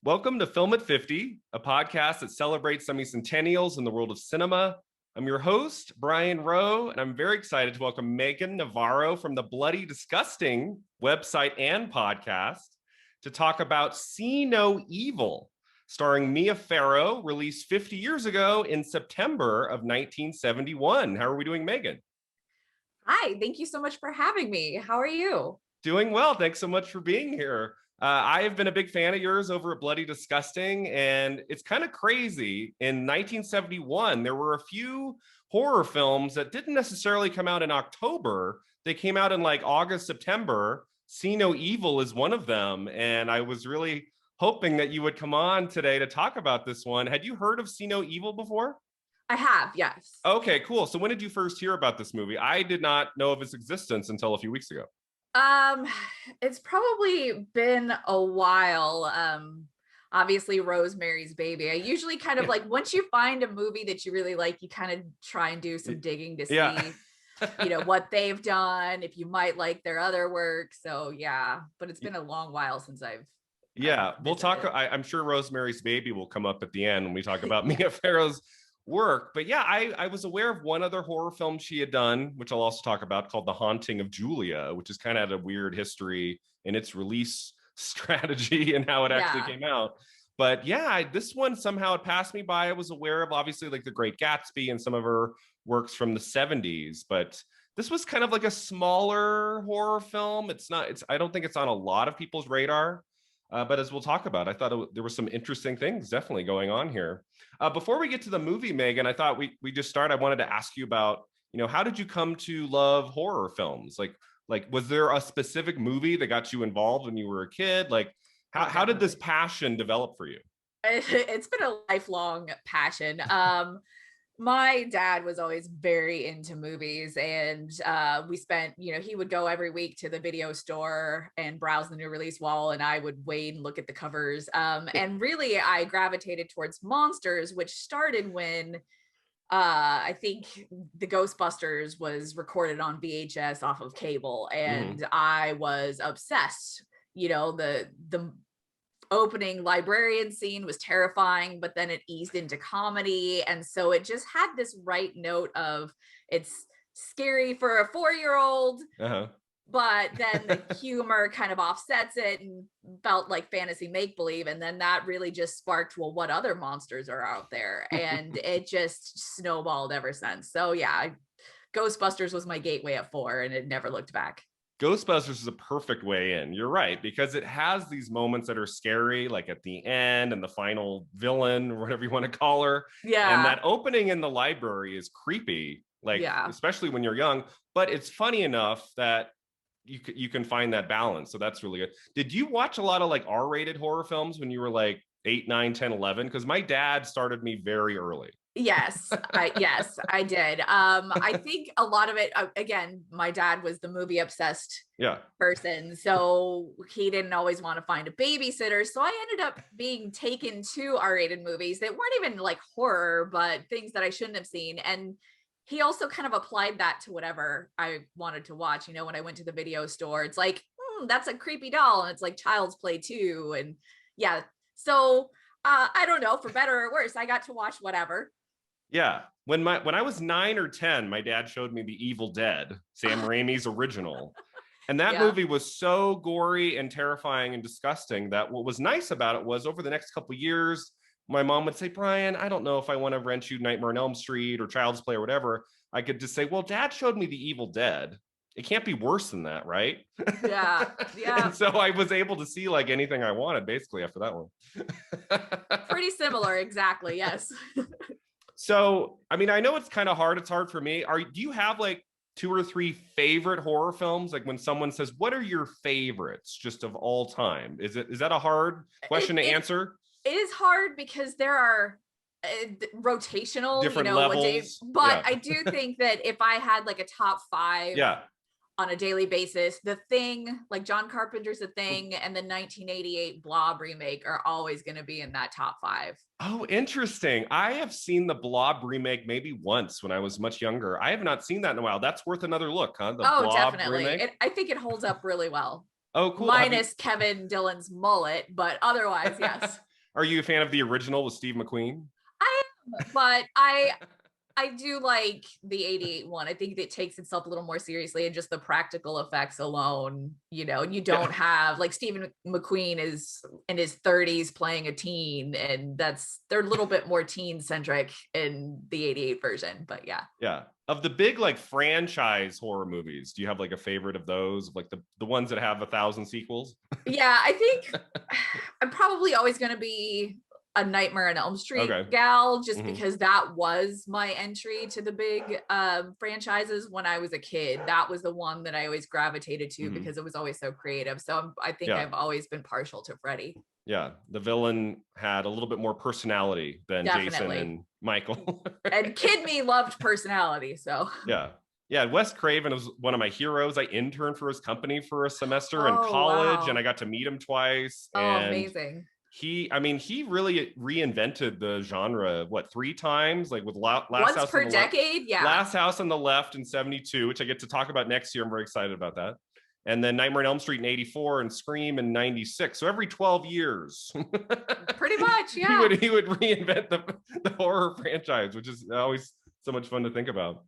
Welcome to Film at 50, a podcast that celebrates semi-centennials in the world of cinema. I'm your host, Brian Rowe, and I'm very excited to welcome Meagan Navarro from the Bloody Disgusting website and podcast to talk about See No Evil, starring Mia Farrow, released 50 years ago in September of 1971. How are we doing, Meagan? Hi, thank you so much for having me. How are you? Doing well. Thanks so much for being here. I have been a big fan of yours over at Bloody Disgusting, and it's kind of crazy. In 1971, there were a few horror films that didn't necessarily come out in October. They came out in like August, September. See No Evil is one of them, and I was really hoping that you would come on today to talk about this one. Had you heard of See No Evil before? I have, yes. Okay, cool. So when did you first hear about this movie? I did not know of its existence until a few weeks ago. Um, it's probably been a while. Obviously Rosemary's Baby. I usually kind of like once you find a movie that you really like, you kind of try and do some digging to see, what they've done, if you might like their other work. So yeah, but it's been a long while since we'll talk. I'm sure Rosemary's Baby will come up at the end when we talk about Mia Farrow's work. But yeah, I was aware of one other horror film she had done, which I'll also talk about, called The Haunting of Julia, which is kind of had a weird history in its release strategy and how it actually came out. But yeah, this one somehow it passed me by. I was aware of obviously like The Great Gatsby and some of her works from the 70s, but this was kind of like a smaller horror film. I don't think it's on a lot of people's radar. But as we'll talk about, I thought there were some interesting things definitely going on here. Before we get to the movie, Meagan, I thought we just start. I wanted to ask you about, how did you come to love horror films? Like, was there a specific movie that got you involved when you were a kid? Like, how did this passion develop for you? It's been a lifelong passion. My dad was always very into movies, and we spent, he would go every week to the video store and browse the new release wall, and I would wait and look at the covers. And really I gravitated towards monsters, which started when I think the Ghostbusters was recorded on VHS off of cable, and I was obsessed. The opening librarian scene was terrifying, but then it eased into comedy, and so it just had this right note of it's scary for a 4-year-old, but then the humor kind of offsets it and felt like fantasy make-believe, and then that really just sparked, well, what other monsters are out there? And it just snowballed ever since. So yeah, Ghostbusters was my gateway at 4, and it never looked back. Ghostbusters is a perfect way in. You're right, because it has these moments that are scary, like at the end and the final villain, or whatever you want to call her. Yeah. And that opening in the library is creepy, especially when you're young. But it's funny enough that you can find that balance. So that's really good. Did you watch a lot of like R-rated horror films when you were like 8, 9, 10, 11? Because my dad started me very early. Yes, I did. I think a lot of it, again, my dad was the movie obsessed person, so he didn't always want to find a babysitter. So I ended up being taken to R-rated movies that weren't even like horror, but things that I shouldn't have seen. And he also kind of applied that to whatever I wanted to watch. When I went to the video store, it's like, that's a creepy doll, and it's like Child's Play too. And yeah, so I don't know, for better or worse, I got to watch whatever. Yeah. When I was 9 or 10, my dad showed me The Evil Dead, Sam Raimi's original. And that movie was so gory and terrifying and disgusting that what was nice about it was over the next couple of years, my mom would say, Brian, I don't know if I want to rent you Nightmare on Elm Street or Child's Play or whatever. I could just say, well, Dad showed me The Evil Dead. It can't be worse than that, right? Yeah. And so I was able to see like anything I wanted basically after that one. Pretty similar, exactly, yes. So, I mean, I know it's kind of hard. It's hard for me. Do you have like 2 or 3 favorite horror films? Like when someone says, what are your favorites just of all time? Is that a hard question to answer? It is hard because there are rotational, different levels. But I do think that if I had like a top 5 on a daily basis, The Thing, like John Carpenter's The Thing, and the 1988 Blob remake are always going to be in that top 5. Oh, interesting. I have seen the Blob remake maybe once when I was much younger. I have not seen that in a while. That's worth another look, huh? The Blob definitely. I think it holds up really well. Oh, cool. Minus Kevin Dillon's mullet, but otherwise, yes. Are you a fan of the original with Steve McQueen? I am, but I do like the 88 one. I think it takes itself a little more seriously, and just the practical effects alone, you know, you don't have like Stephen McQueen is in his 30s playing a teen, and they're a little bit more teen centric in the 88 version. But yeah. Yeah. Of the big like franchise horror movies, do you have like a favorite of those? Like the ones that have 1,000 sequels? Yeah, I think I'm probably always going to be a Nightmare on Elm Street gal, just because that was my entry to the big franchises when I was a kid. That was the one that I always gravitated to because it was always so creative. So I think I've always been partial to Freddy. Yeah, the villain had a little bit more personality than Jason and Michael. And kid me loved personality, so. Yeah, Wes Craven was one of my heroes. I interned for his company for a semester in college, and I got to meet him twice. Amazing. He really reinvented the genre, 3 times? Like with Last House per decade? Yeah. Last House on the Left in 72, which I get to talk about next year. I'm very excited about that. And then Nightmare on Elm Street in 84 and Scream in 96. So every 12 years. Pretty much, yeah. He would reinvent the horror franchise, which is always so much fun to think about.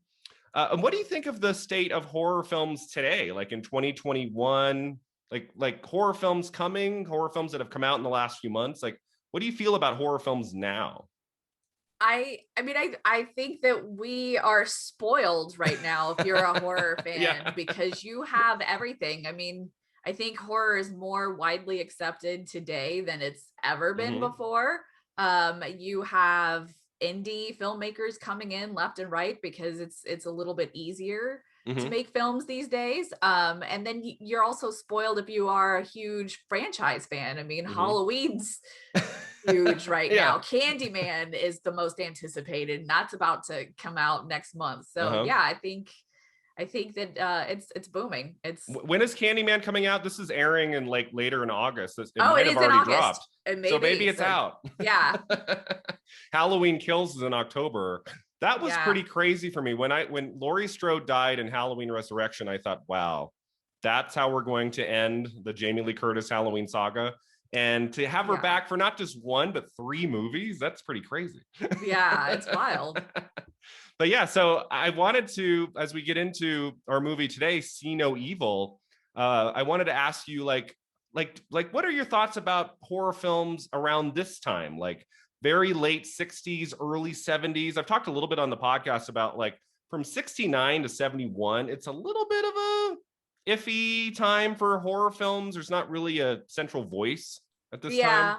And what do you think of the state of horror films today? Like in 2021, like horror films that have come out in the last few months. Like, what do you feel about horror films now? I mean, I think that we are spoiled right now if you're a horror fan, because you have everything. I mean, I think horror is more widely accepted today than it's ever been before. You have indie filmmakers coming in left and right because it's a little bit easier to make films these days. And then you're also spoiled if you are a huge franchise fan. I mean, Halloween's huge right now. Candyman is the most anticipated, and that's about to come out next month. So yeah, I think that it's booming. When is Candyman coming out? This is airing in like later in August. It is in August. So maybe it's out. Yeah. Halloween Kills is in October. That was pretty crazy for me. When Laurie Strode died in Halloween Resurrection, I thought, wow, that's how we're going to end the Jamie Lee Curtis Halloween saga. And to have her back for not just 1, but 3 movies, that's pretty crazy. Yeah, it's wild. But yeah, so I wanted to, as we get into our movie today, See No Evil, I wanted to ask you, like, what are your thoughts about horror films around this time? Like very late 60s, early 70s. I've talked a little bit on the podcast about like from 69 to 71. It's a little bit of a iffy time for horror films. There's not really a central voice at this time.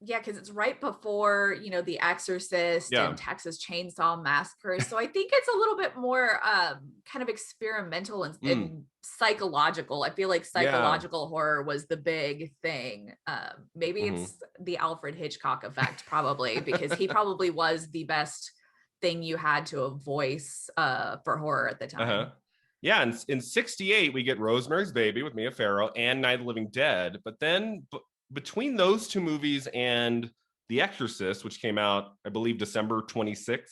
Yeah, because it's right before, The Exorcist and Texas Chainsaw Massacre. So I think it's a little bit more kind of experimental and psychological. I feel like psychological horror was the big thing. Maybe it's the Alfred Hitchcock effect, probably, because he probably was the best thing you had to a voice for horror at the time. Yeah, and in 68, we get Rosemary's Baby with Mia Farrow and Night of the Living Dead. But then between those 2 movies and The Exorcist, which came out, I believe, December 26th.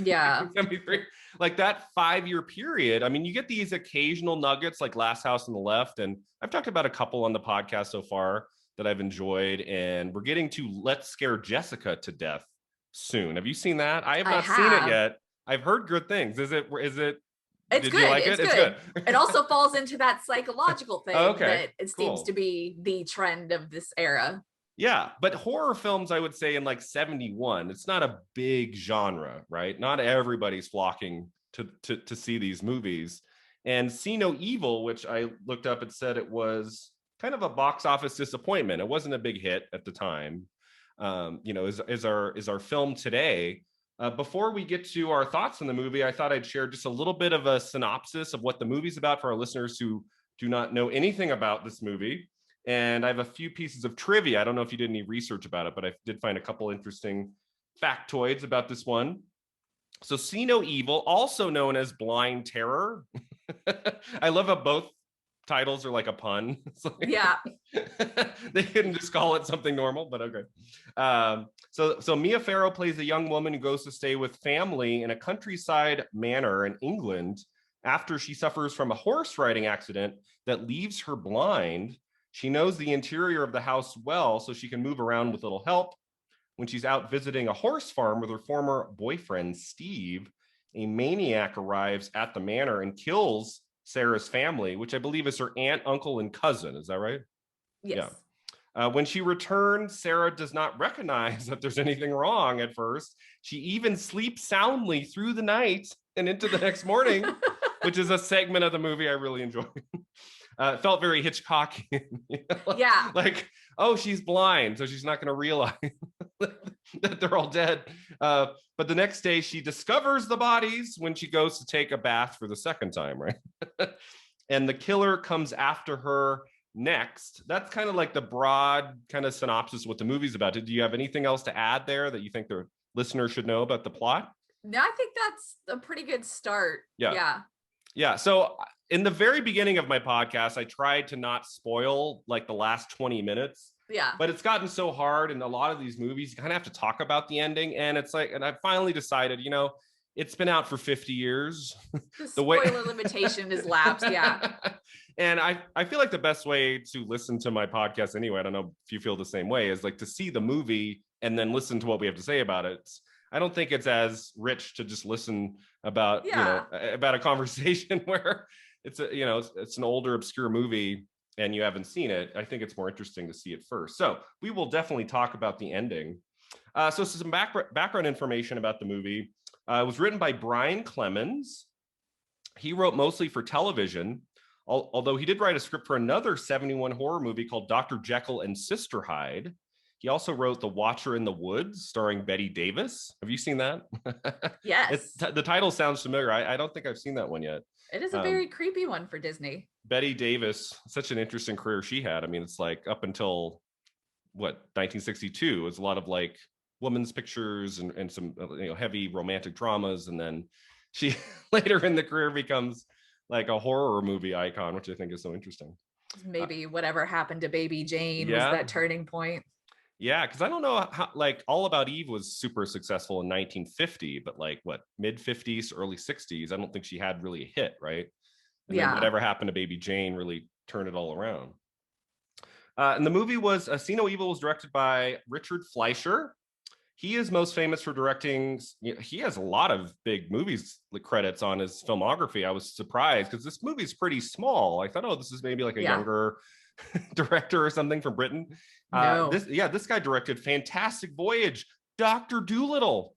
Yeah. 73, like that 5-year period. I mean, you get these occasional nuggets like Last House on the Left. And I've talked about a couple on the podcast so far that I've enjoyed. And we're getting to Let's Scare Jessica to Death soon. Have you seen that? I have not seen it yet. I've heard good things. Is it It's good. Like it's good. It also falls into that psychological thing that it seems to be the trend of this era. Yeah, but horror films, I would say in like 71, it's not a big genre, right? Not everybody's flocking to see these movies. And See No Evil, which I looked up, it said it was kind of a box office disappointment. It wasn't a big hit at the time. Is our film today. Before we get to our thoughts on the movie, I thought I'd share just a little bit of a synopsis of what the movie's about for our listeners who do not know anything about this movie. And I have a few pieces of trivia. I don't know if you did any research about it, but I did find a couple interesting factoids about this one. So See No Evil, also known as Blind Terror. I love how both titles are like a pun. Yeah. They couldn't just call it something normal, but okay. So Mia Farrow plays a young woman who goes to stay with family in a countryside manor in England after she suffers from a horse riding accident that leaves her blind. She knows the interior of the house well, so she can move around with little help. When she's out visiting a horse farm with her former boyfriend, Steve, a maniac arrives at the manor and kills Sarah's family, which I believe is her aunt, uncle, and cousin. Is that right? Yes. Yeah. When she returns, Sarah does not recognize that there's anything wrong at first. She even sleeps soundly through the night and into the next morning, which is a segment of the movie I really enjoy. It felt very Hitchcockian. Yeah. Like, oh, she's blind, so she's not going to realize that they're all dead. But the next day, she discovers the bodies when she goes to take a bath for the second time, right? And the killer comes after her next. That's kind of like the broad kind of synopsis of what the movie's about. Do you have anything else to add there that you think the listener should know about the plot? No, I think that's a pretty good start. Yeah. So in the very beginning of my podcast, I tried to not spoil like the last 20 minutes. Yeah. But it's gotten so hard in a lot of these movies, you kind of have to talk about the ending. And it's like, and I finally decided, it's been out for 50 years. The spoiler limitation is lapsed. Yeah. And I feel like the best way to listen to my podcast anyway, I don't know if you feel the same way, is like to see the movie and then listen to what we have to say about it. I don't think it's as rich to just listen about, about a conversation where it's an older, obscure movie and you haven't seen it. I think it's more interesting to see it first. So we will definitely talk about the ending. So some background information about the movie. It was written by Brian Clemens. He wrote mostly for television, although he did write a script for another 71 horror movie called Dr. Jekyll and Sister Hyde. He also wrote The Watcher in the Woods, starring Bette Davis. Have you seen that? Yes. The title sounds familiar. I don't think I've seen that one yet. It is a very creepy one for Disney. Bette Davis, such an interesting career she had. I mean, it's like up until 1962, it's a lot of like women's pictures and some heavy romantic dramas, and then she later in the career becomes like a horror movie icon, which I think is so interesting. Maybe whatever happened to Baby Jane was that turning point. Yeah, because I don't know how, like, All About Eve was super successful in 1950, but like mid 50s, early 60s, I don't think she had really a hit, right? And then whatever happened to Baby Jane really turned it all around. And the movie was See No Evil was directed by Richard Fleischer. He is most famous for directing. He has a lot of big movies credits on his filmography. I was surprised because this movie is pretty small. I thought, oh, this is maybe like a younger director or something from Britain. No. This guy directed Fantastic Voyage, Dr. Dolittle,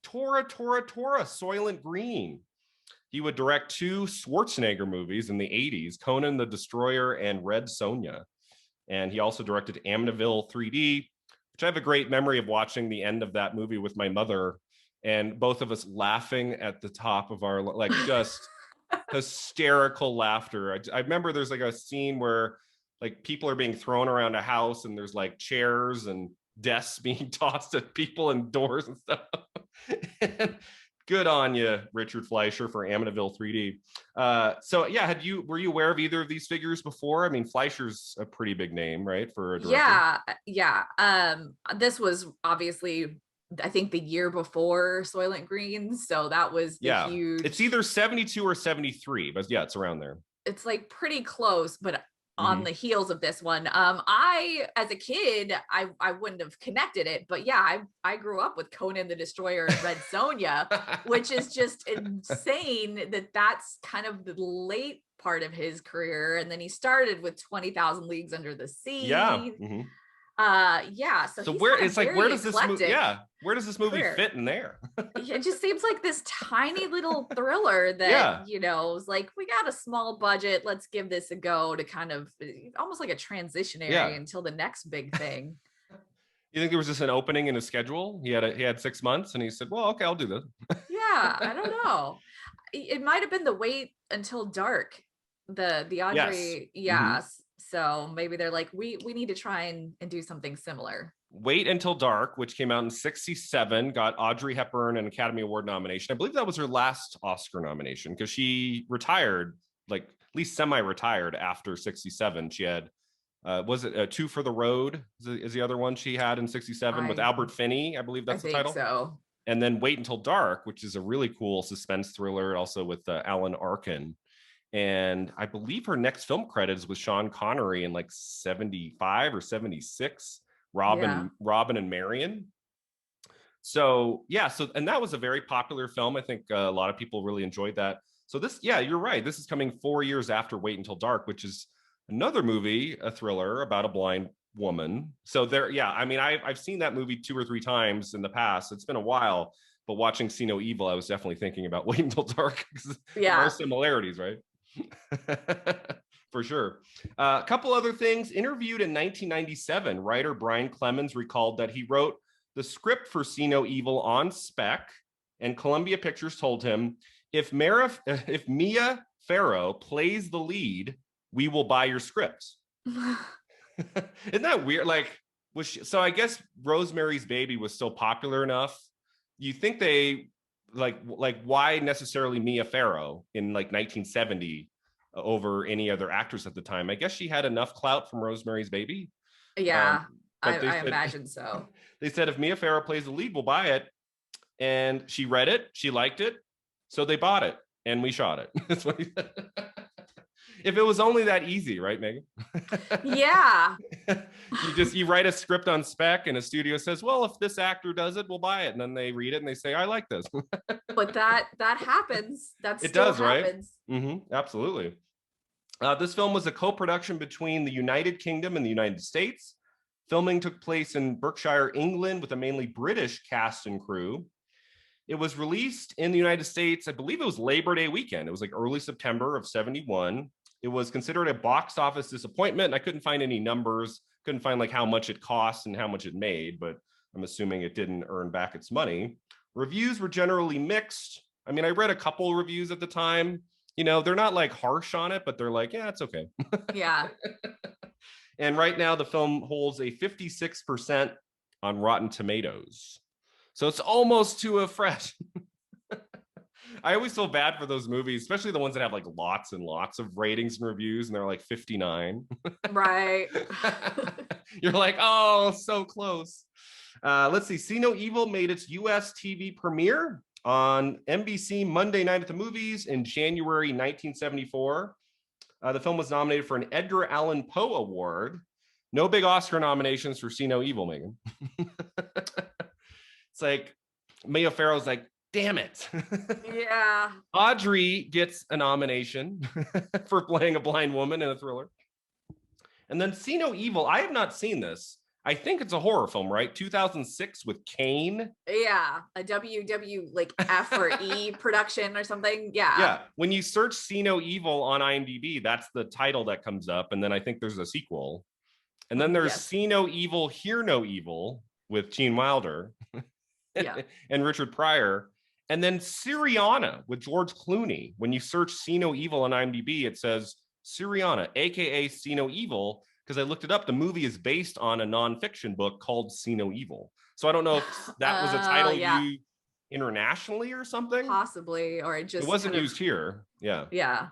Tora, Soylent Green. He would direct 2 Schwarzenegger movies in the 80s, Conan the Destroyer and Red Sonja. And he also directed Amityville 3D, which I have a great memory of watching the end of that movie with my mother and both of us laughing at the top of our, like, just hysterical laughter. I remember there's like a scene where like people are being thrown around a house and there's like chairs and desks being tossed at people and doors and stuff. And good on you, Richard Fleischer, for Amityville 3D. Were you aware of either of these figures before? I mean, Fleischer's a pretty big name, right, for a director? Yeah. This was obviously, I think, the year before Soylent Green, so that was the huge. It's either 72 or 73, but yeah, it's around there. It's like pretty close, but on the heels of this one. I, as a kid, I wouldn't have connected it, but yeah, I grew up with Conan the Destroyer and Red Sonja, which is just insane that that's kind of the late part of his career. And then he started with 20,000 Leagues Under the Sea. Yeah. So where does this movie fit in there? It just seems like this tiny little thriller that is like, we got a small budget, let's give this a go, to kind of almost like a transitionary until the next big thing. You think there was just an opening in his schedule? He had 6 months and he said, well, okay, I'll do this. Yeah, I don't know. It might have been the Wait Until Dark, the Audrey. Yes. So maybe they're like, we need to try and do something similar. Wait Until Dark, which came out in 1967, got Audrey Hepburn an Academy Award nomination. I believe that was her last Oscar nomination because she retired, like at least semi-retired after 1967. She had, was it Two for the Road is the other one she had in 1967 with Albert Finney. I believe that's the title. So. And then Wait Until Dark, which is a really cool suspense thriller, also with Alan Arkin. And I believe her next film credits was Sean Connery in like 75 or 76, Robin and Marion. So yeah, and that was a very popular film. I think a lot of people really enjoyed that. So this, yeah, you're right. This is coming 4 years after Wait Until Dark, which is another movie, a thriller about a blind woman. So there, yeah, I mean, I've seen that movie 2 or 3 times in the past. It's been a while, but watching See No Evil, I was definitely thinking about Wait Until Dark because there are similarities, right? For sure. A couple other things. Interviewed in 1997, writer Brian Clemens recalled that he wrote the script for See No Evil on spec, and Columbia Pictures told him, if Mia Farrow plays the lead, we will buy your script. Isn't that weird? Like, so I guess Rosemary's Baby was still popular enough. You think they like why necessarily Mia Farrow in like 1970 over any other actress at the time? I guess she had enough clout from Rosemary's Baby. Yeah, I imagine so. They said if Mia Farrow plays the lead, we'll buy it. And she read it, she liked it, so they bought it, and we shot it. That's what he said. If it was only that easy, right, Megan? Yeah. you write a script on spec, and a studio says, well, if this actor does it, we'll buy it. And then they read it and they say, I like this. But that happens. It does, happens. Right? Mm-hmm, absolutely. This film was a co-production between the United Kingdom and the United States. Filming took place in Berkshire, England, with a mainly British cast and crew. It was released in the United States, I believe it was Labor Day weekend. It was like early September of 71. It was considered a box office disappointment. And I couldn't find any numbers, couldn't find like how much it cost and how much it made, but I'm assuming it didn't earn back its money. Reviews were generally mixed. I mean, I read a couple of reviews at the time. You know, they're not like harsh on it, but they're like, yeah, it's okay. Yeah. And right now the film holds a 56% on Rotten Tomatoes. So it's almost to a fresh. I always feel bad for those movies, especially the ones that have like lots and lots of ratings and reviews, and they're like 59. Right. You're like, oh, so close. Let's see. See No Evil made its US TV premiere on NBC Monday Night at the Movies in January 1974. The film was nominated for an Edgar Allan Poe Award. No big Oscar nominations for See No Evil, Megan. It's like Mia Farrow's like, damn it. Yeah. Audrey gets a nomination for playing a blind woman in a thriller. And then See No Evil, I have not seen this. I think it's a horror film, right? 2006 with Kane. Yeah, a WW like F or E production or something. Yeah. Yeah. When you search See No Evil on IMDb, that's the title that comes up. And then I think there's a sequel. And then there's See No Evil, Hear No Evil with Gene Wilder and Richard Pryor. And then Syriana with George Clooney. When you search See No Evil on IMDb, it says Syriana, aka See No Evil, because I looked it up. The movie is based on a nonfiction book called See No Evil. So I don't know if that was a title used internationally or something. Possibly, or it wasn't used here. Yeah. Yeah.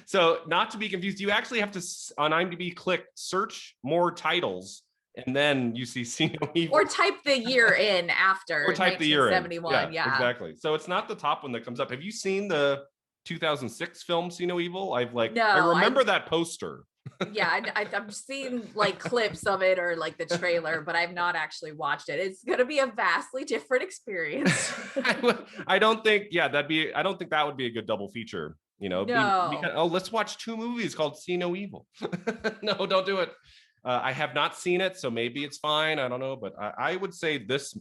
So not to be confused, you actually have to, on IMDb, click search more titles, and then you see No Evil. Or type the year in after. Or type the year in. 1971. Yeah, exactly. So it's not the top one that comes up. Have you seen the 2006 film See No Evil? I remember that poster. Yeah, I've seen like clips of it or like the trailer, but I've not actually watched it. It's going to be a vastly different experience. I don't think that would be a good double feature. You know, no. Let's watch 2 movies called See No Evil. No, don't do it. I have not seen it, so maybe it's fine. I don't know, but I would say this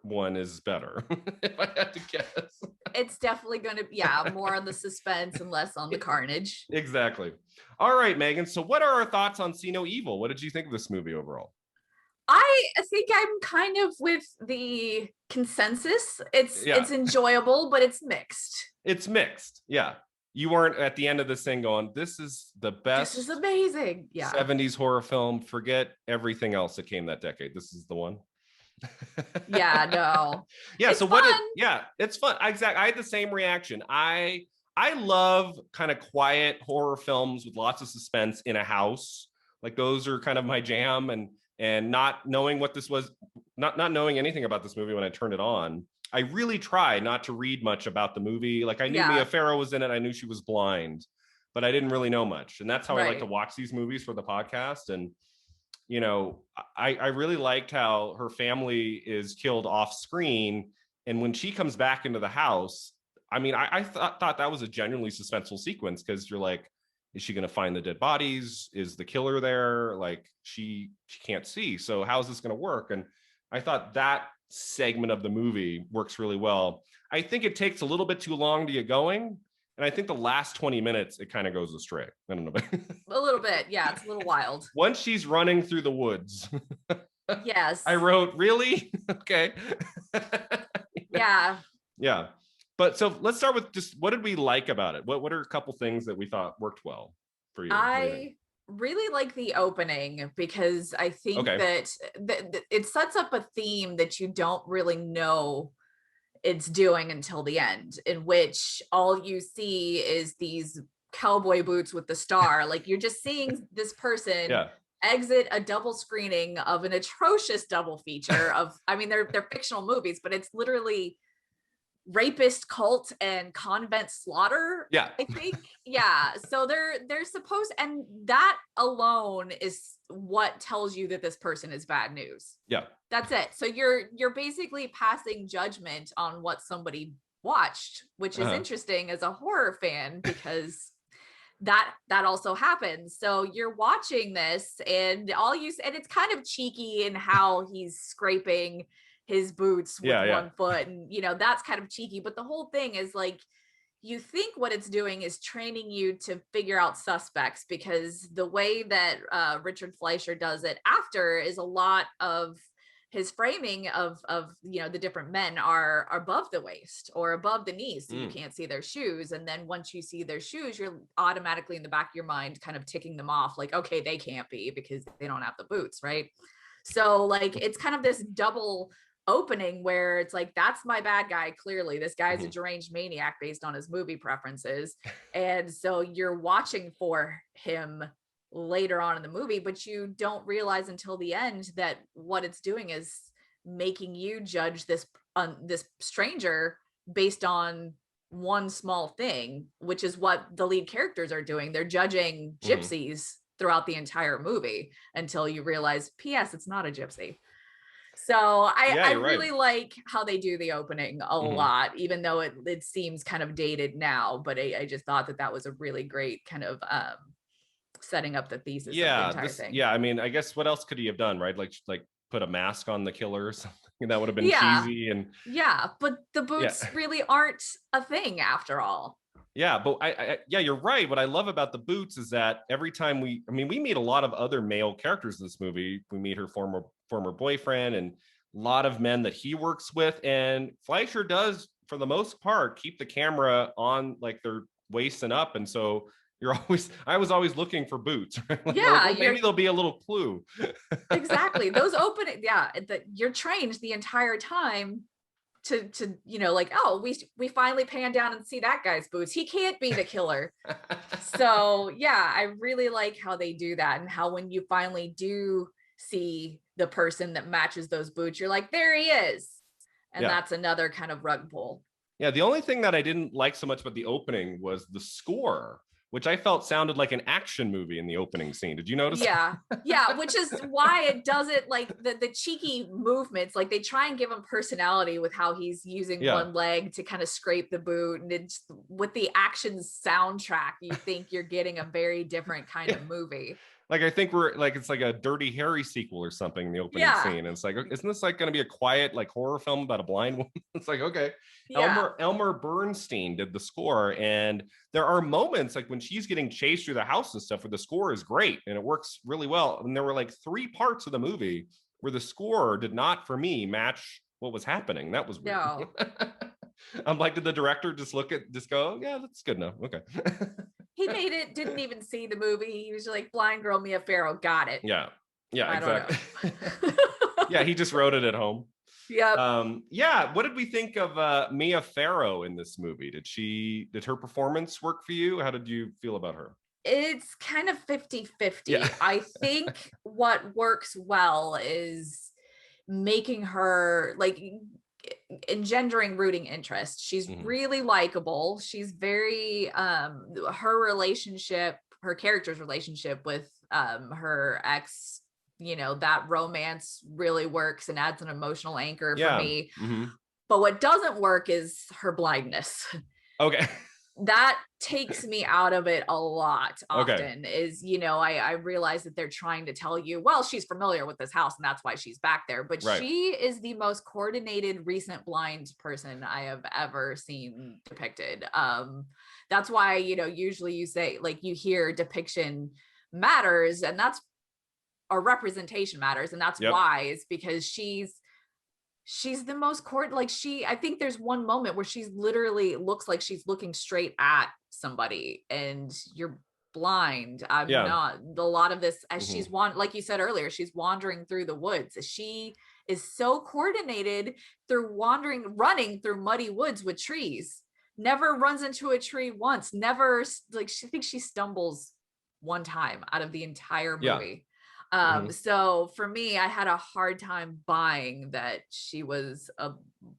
one is better if I had to guess. It's definitely going to be more on the suspense and less on the carnage. Exactly. All right, Megan. So what are our thoughts on See No Evil? What did you think of this movie overall? I think I'm kind of with the consensus. It's enjoyable, but it's mixed. It's mixed. Yeah. You weren't at the end of this thing going, this is the best. This is amazing. Yeah. 70s horror film. Forget everything else that came that decade. This is the one. Yeah, no. Yeah. It's so fun. It's fun. Exactly. I had the same reaction. I love kind of quiet horror films with lots of suspense in a house. Like those are kind of my jam, and not knowing what this was. not knowing anything about this movie when I turned it on, I really tried not to read much about the movie. Like I knew Mia Farrow was in it. I knew she was blind, but I didn't really know much. And that's how I like to watch these movies for the podcast. And, you know, I really liked how her family is killed off screen. And when she comes back into the house, I mean, I thought that was a genuinely suspenseful sequence, because you're like, is she going to find the dead bodies? Is the killer there? Like she can't see. So how's this going to work? And I thought that segment of the movie works really well. I think it takes a little bit too long to get going. And I think the last 20 minutes, it kind of goes astray. I don't know. A little bit. Yeah, it's a little wild. Once she's running through the woods. Yes. I wrote, really? Okay. Yeah. Yeah. But so let's start with just what did we like about it? What are a couple things that we thought worked well for you? I really like the opening, because I think that it sets up a theme that you don't really know it's doing until the end, in which all you see is these cowboy boots with the star. Like you're just seeing this person exit a double screening of an atrocious double feature of, I mean, they're fictional movies, but it's literally rapist cult and convent slaughter. I think. So they're supposed, and that alone is what tells you that this person is bad news. That's it. So you're basically passing judgment on what somebody watched, which is interesting as a horror fan, because that also happens. So you're watching this, and and it's kind of cheeky in how he's scraping his boots with one foot, and you know, that's kind of cheeky, but the whole thing is like, you think what it's doing is training you to figure out suspects, because the way that Richard Fleischer does it after is a lot of his framing of you know, the different men are above the waist or above the knees, so you can't see their shoes. And then once you see their shoes, you're automatically in the back of your mind kind of ticking them off, like, okay, they can't be because they don't have the boots, right? So like, it's kind of this double opening where it's like, that's my bad guy. Clearly this guy's a deranged maniac based on his movie preferences. And so you're watching for him later on in the movie, but you don't realize until the end that what it's doing is making you judge this stranger based on one small thing, which is what the lead characters are doing. They're judging gypsies throughout the entire movie until you realize, P.S., it's not a gypsy. So I really like how they do the opening a lot, even though it seems kind of dated now, but I just thought that was a really great kind of setting up the thesis of the entire thing. I mean, I guess what else could he have done, right? Like put a mask on the killer or something. That would have been cheesy. And but the boots really aren't a thing after all. But you're right. What I love about the boots is that every time we meet a lot of other male characters in this movie. We meet her former boyfriend and a lot of men that he works with. And Fleischer does, for the most part, keep the camera on like their waist and up. And so I was always looking for boots. Right? Like, maybe there'll be a little clue. Exactly. Those opening, you're trained the entire time to you know, like, oh, we finally pan down and see that guy's boots. He can't be the killer. So I really like how they do that, and how when you finally do see the person that matches those boots, you're like, there he is. And that's another kind of rug pull. The only thing that I didn't like so much about the opening was the score, which I felt sounded like an action movie in the opening scene. Did you notice? Which is why it doesn't, like, the cheeky movements, like they try and give him personality with how he's using one leg to kind of scrape the boot, and it's with the action soundtrack, you think you're getting a very different kind of movie. Like, I think we're like, it's like a Dirty Harry sequel or something in the opening scene. And it's like, isn't this like going to be a quiet, like, horror film about a blind woman? It's like, okay. Elmer Bernstein did the score. And there are moments like when she's getting chased through the house and stuff where the score is great and it works really well. And there were like 3 parts of the movie where the score did not, for me, match what was happening. That was weird. No. I'm like, did the director just go, yeah, that's good enough. Okay. He didn't even see the movie. He was like, blind girl Mia Farrow, got it. Yeah, exactly. He just wrote it at home. What did we think of Mia Farrow in this movie? Did her performance work for you? How did you feel about her? It's kind of 50-50. I think what works well is making her like engendering rooting interest. She's really likable. She's very her character's relationship with her ex, that romance really works and adds an emotional anchor for me. But what doesn't work is her blindness. Okay. That takes me out of it a lot often. Is, I realize that they're trying to tell you, well, she's familiar with this house and that's why she's back there, but she is the most coordinated recent blind person I have ever seen depicted. That's why, usually you say, like, you hear depiction matters, and that's, or representation matters, and that's why, is because she's the most I think there's one moment where she's literally looks like she's looking straight at somebody, and you're blind. I'm not. A lot of this, as she's like you said earlier, she's wandering through the woods. She is so coordinated through running through muddy woods with trees. Never runs into a tree once. Never, like, she thinks she stumbles one time out of the entire movie. So for me, I had a hard time buying that she was a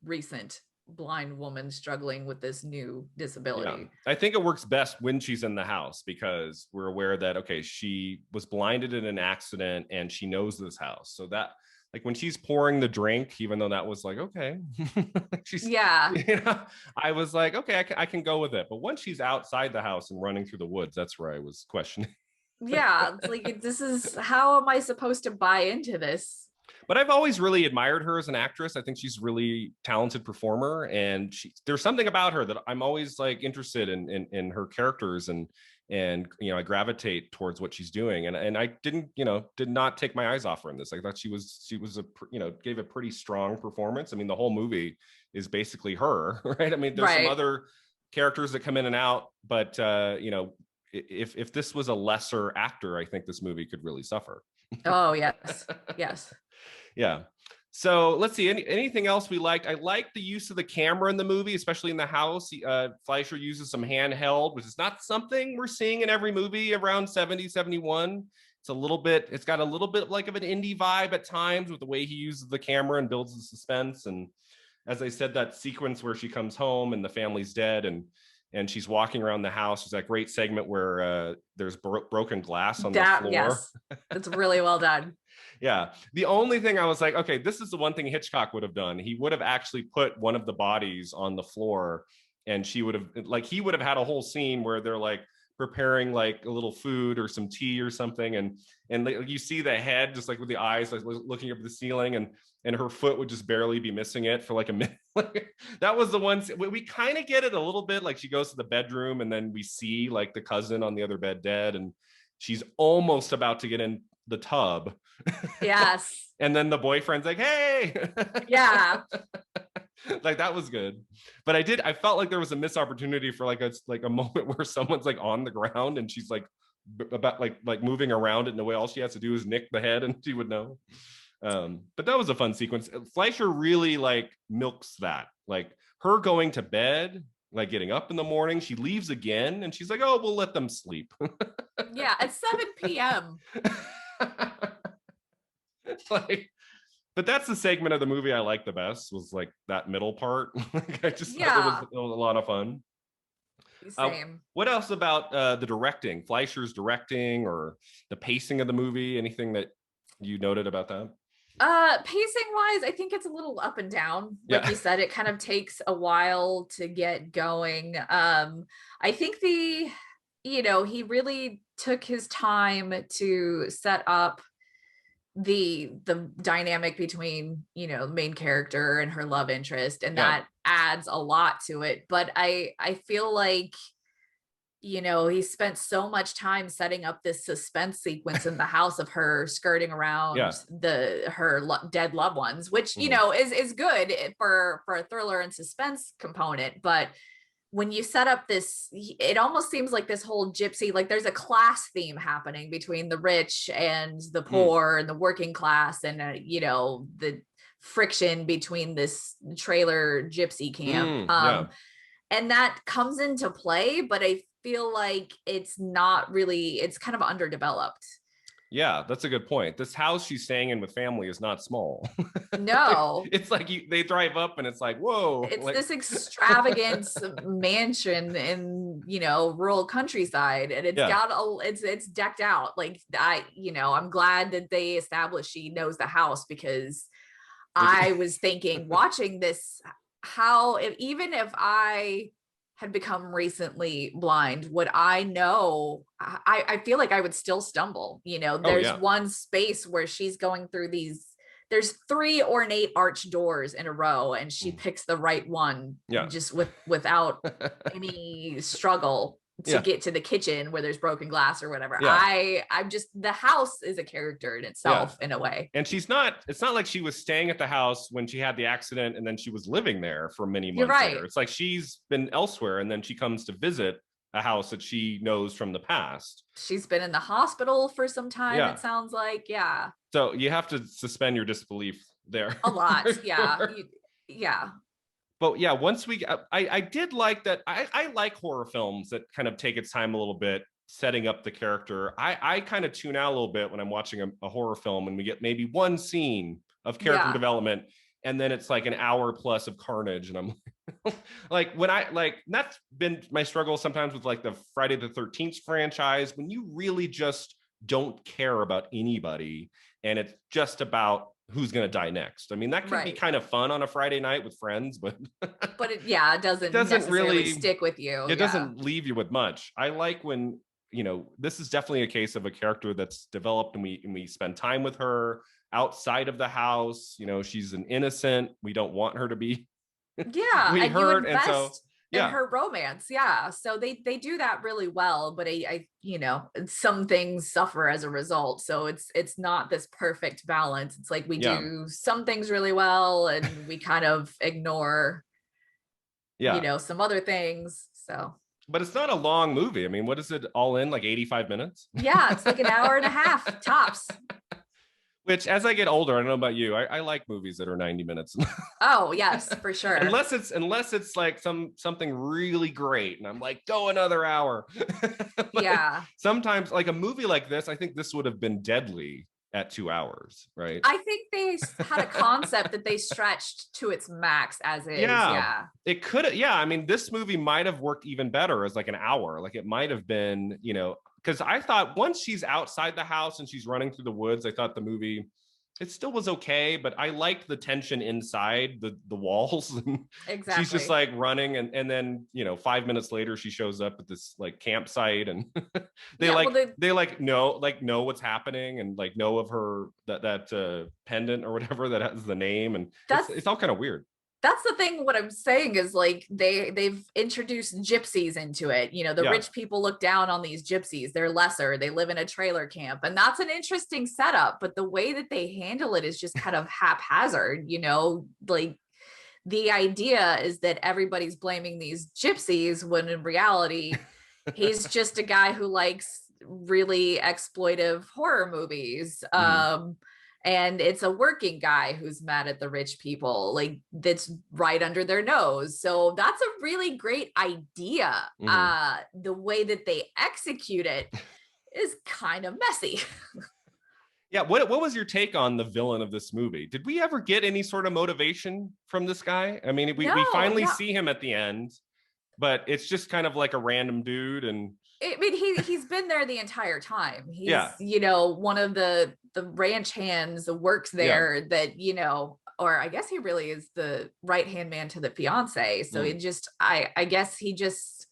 recent blind woman struggling with this new disability. I think it works best when she's in the house, because we're aware that, okay, she was blinded in an accident and she knows this house. So that, like, when she's pouring the drink, even though that was like, okay, I was like, okay, I can go with it. But once she's outside the house and running through the woods, that's where I was questioning. It's like, this is, how am I supposed to buy into this? But I've always really admired her as an actress. I think she's a really talented performer, and there's something about her that I'm always like interested in her characters, and I gravitate towards what she's doing. And I did not take my eyes off her in this. I thought she was gave a pretty strong performance. I mean, the whole movie is basically her, right? I mean, there's some other characters that come in and out, but if this was a lesser actor, I think this movie could really suffer. Oh, yes. Yes. Yeah. So let's see. Anything else we liked? I liked the use of the camera in the movie, especially in the house. Fleischer uses some handheld, which is not something we're seeing in every movie around 70, 71. It's got a little bit like of an indie vibe at times with the way he uses the camera and builds the suspense. And as I said, that sequence where she comes home and the family's dead, and she's walking around the house. There's that great segment where there's broken glass on the floor. Yes, it's really well done. Yeah. The only thing I was like, okay, this is the one thing Hitchcock would have done. He would have actually put one of the bodies on the floor, and he would have had a whole scene where they're like preparing like a little food or some tea or something. And you see the head just like with the eyes like looking up at the ceiling, and her foot would just barely be missing it for like a minute. That was the one. We kind of get it a little bit, like she goes to the bedroom and then we see like the cousin on the other bed dead, and she's almost about to get in the tub. Yes. And then the boyfriend's like, hey. Yeah. Like, that was good. But I felt like there was a missed opportunity for like a moment where someone's like on the ground and she's like about like moving around it in a way all she has to do is nick the head and she would know. But that was a fun sequence. Fleischer really like milks that, like her going to bed, like getting up in the morning, she leaves again and she's like, oh, we'll let them sleep. Yeah, at 7 p.m. Like, but that's the segment of the movie I like the best, was like that middle part. Like, I just thought it was a lot of fun. Same. What else about the directing, Fleischer's directing, or the pacing of the movie? Anything that you noted about that? Pacing wise, I think it's a little up and down. Like you said, it kind of takes a while to get going. I think he really took his time to set up the dynamic between, the main character and her love interest, and that adds a lot to it. But I feel like, he spent so much time setting up this suspense sequence in the house of her skirting around her dead loved ones, which, is good for a thriller and suspense component. But when you set up this, it almost seems like this whole gypsy, like there's a class theme happening between the rich and the poor and the working class, and, the friction between this trailer gypsy camp. And that comes into play, but I feel like it's not really, it's kind of underdeveloped. Yeah, that's a good point. This house she's staying in with family is not small. No, It's like they drive up and it's like, whoa, it's like this extravagant mansion in, rural countryside, and yeah. it's decked out. Like, I'm glad that they established she knows the house, because I was thinking, watching this, even if I had become recently blind, would I know? I feel like I would still stumble. Oh There's yeah. one space where she's going through there's three ornate arch doors in a row, and she picks the right one, Yeah. just without any struggle to Yeah. get to the kitchen where there's broken glass or whatever. Yeah. I'm just, the house is a character in itself, in a way. And it's not like she was staying at the house when she had the accident and then she was living there for many You're months right. later. It's like she's been elsewhere and then she comes to visit a house that she knows from the past. She's been in the hospital for some time, Yeah. it sounds like. Yeah. So you have to suspend your disbelief there. A lot. Yeah. Yeah. But yeah, once I did like that. I like horror films that kind of take its time a little bit, setting up the character. I kind of tune out a little bit when I'm watching a horror film and we get maybe one scene of character development, and then it's like an hour plus of carnage. And I'm like, that's been my struggle sometimes with like the Friday the 13th franchise, when you really just don't care about anybody and it's just about who's going to die next. I mean, that can be kind of fun on a Friday night with friends, but it doesn't necessarily really stick with you. It doesn't leave you with much. I like when, this is definitely a case of a character that's developed and we spend time with her outside of the house. She's an innocent. We don't want her to be and hurt. you invest in her romance. Yeah. So they do that really well, but I some things suffer as a result. So it's not this perfect balance. It's like we do some things really well and we kind of ignore some other things. So, but it's not a long movie. I mean, what is it all in, like 85 minutes? Yeah, it's like an hour and a half tops. Which, as I get older, I don't know about you, I like movies that are 90 minutes. Oh yes, for sure. unless it's like something really great, and I'm like, go another hour. Sometimes, like a movie like this, I think this would have been deadly at 2 hours, right? I think they had a concept that they stretched to its max as is. It could have. I mean, this movie might have worked even better as like an hour. Like it might have been, because I thought once she's outside the house and she's running through the woods, I thought the movie, it still was okay, but I liked the tension inside the walls. Exactly. She's just like running, and then 5 minutes later she shows up at this like campsite, and they know what's happening, and like know of her that pendant or whatever that has the name, and it's all kind of weird. That's the thing. What I'm saying is like they've introduced gypsies into it. The rich people look down on these gypsies. They're lesser. They live in a trailer camp, and that's an interesting setup. But the way that they handle it is just kind of haphazard. Like the idea is that everybody's blaming these gypsies when in reality, he's just a guy who likes really exploitive horror movies. And it's a working guy who's mad at the rich people, like that's right under their nose. So that's a really great idea. The way that they execute it is kind of messy. Yeah. What was your take on the villain of this movie? Did we ever get any sort of motivation from this guy? I mean, we finally see him at the end, but it's just kind of like a random dude. And I mean, he's been there the entire time. He's, one of the ranch hands works there that, or I guess he really is the right-hand man to the fiance. So it just, I guess he just,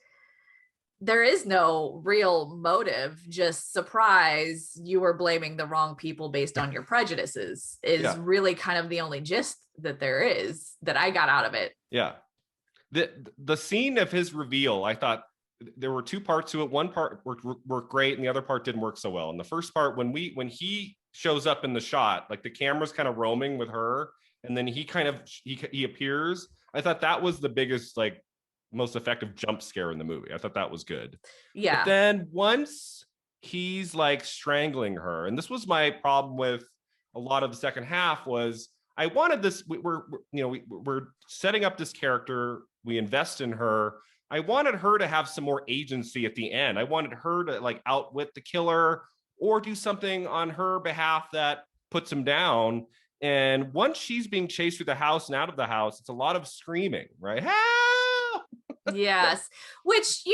there is no real motive, just surprise, you were blaming the wrong people based on your prejudices is really kind of the only gist that there is that I got out of it. Yeah. The scene of his reveal, I thought, there were two parts to it. One part worked great, and the other part didn't work so well. And the first part, when he shows up in the shot, like the camera's kind of roaming with her, and then he appears. I thought that was the biggest, like, most effective jump scare in the movie. I thought that was good. Yeah. But then once he's like strangling her, and this was my problem with a lot of the second half, was I wanted this. We're setting up this character. We invest in her. I wanted her to have some more agency at the end. I wanted her to like outwit the killer, or do something on her behalf that puts him down. And once she's being chased through the house and out of the house, it's a lot of screaming, right? Help! Yes, which,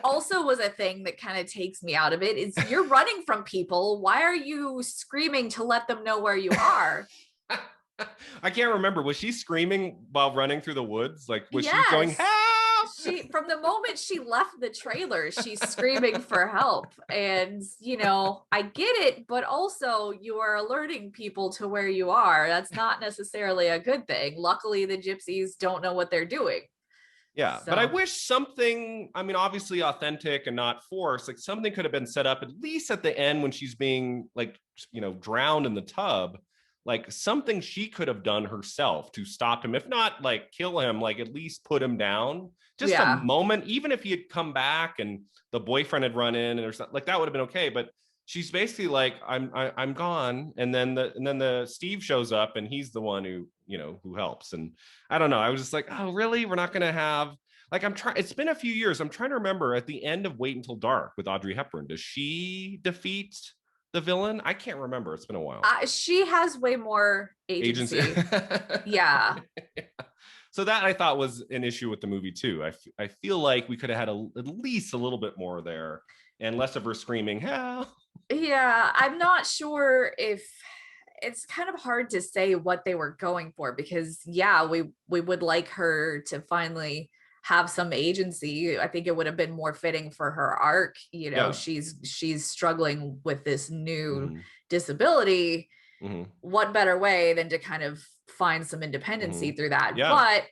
also was a thing that kind of takes me out of it, is you're running from people. Why are you screaming to let them know where you are? I can't remember. Was she screaming while running through the woods? Like, was she going, help? From the moment she left the trailer, she's screaming for help. And, I get it, but also you are alerting people to where you are. That's not necessarily a good thing. Luckily, the gypsies don't know what they're doing. Yeah, but I wish something, I mean, obviously authentic and not forced, like something could have been set up at least at the end when she's being like, drowned in the tub. Like something she could have done herself to stop him, if not like kill him, like at least put him down. Just a moment, even if he had come back and the boyfriend had run in or something, like that would have been okay. But she's basically like, I'm gone, and then the Steve shows up and he's the one who who helps. And I don't know, I was just like, oh really, we're not gonna have, like, it's been a few years, I'm trying to remember, at the end of Wait Until Dark with Audrey Hepburn, does she defeat the villain? I can't remember, it's been a while. She has way more agency. Yeah. So that I thought was an issue with the movie too. I feel like we could have had at least a little bit more there and less of her screaming hell. Yeah, I'm not sure if, it's kind of hard to say what they were going for, because we would like her to finally have some agency. I think it would have been more fitting for her arc. She's struggling with this new disability. What better way than to kind of find some independency through that? But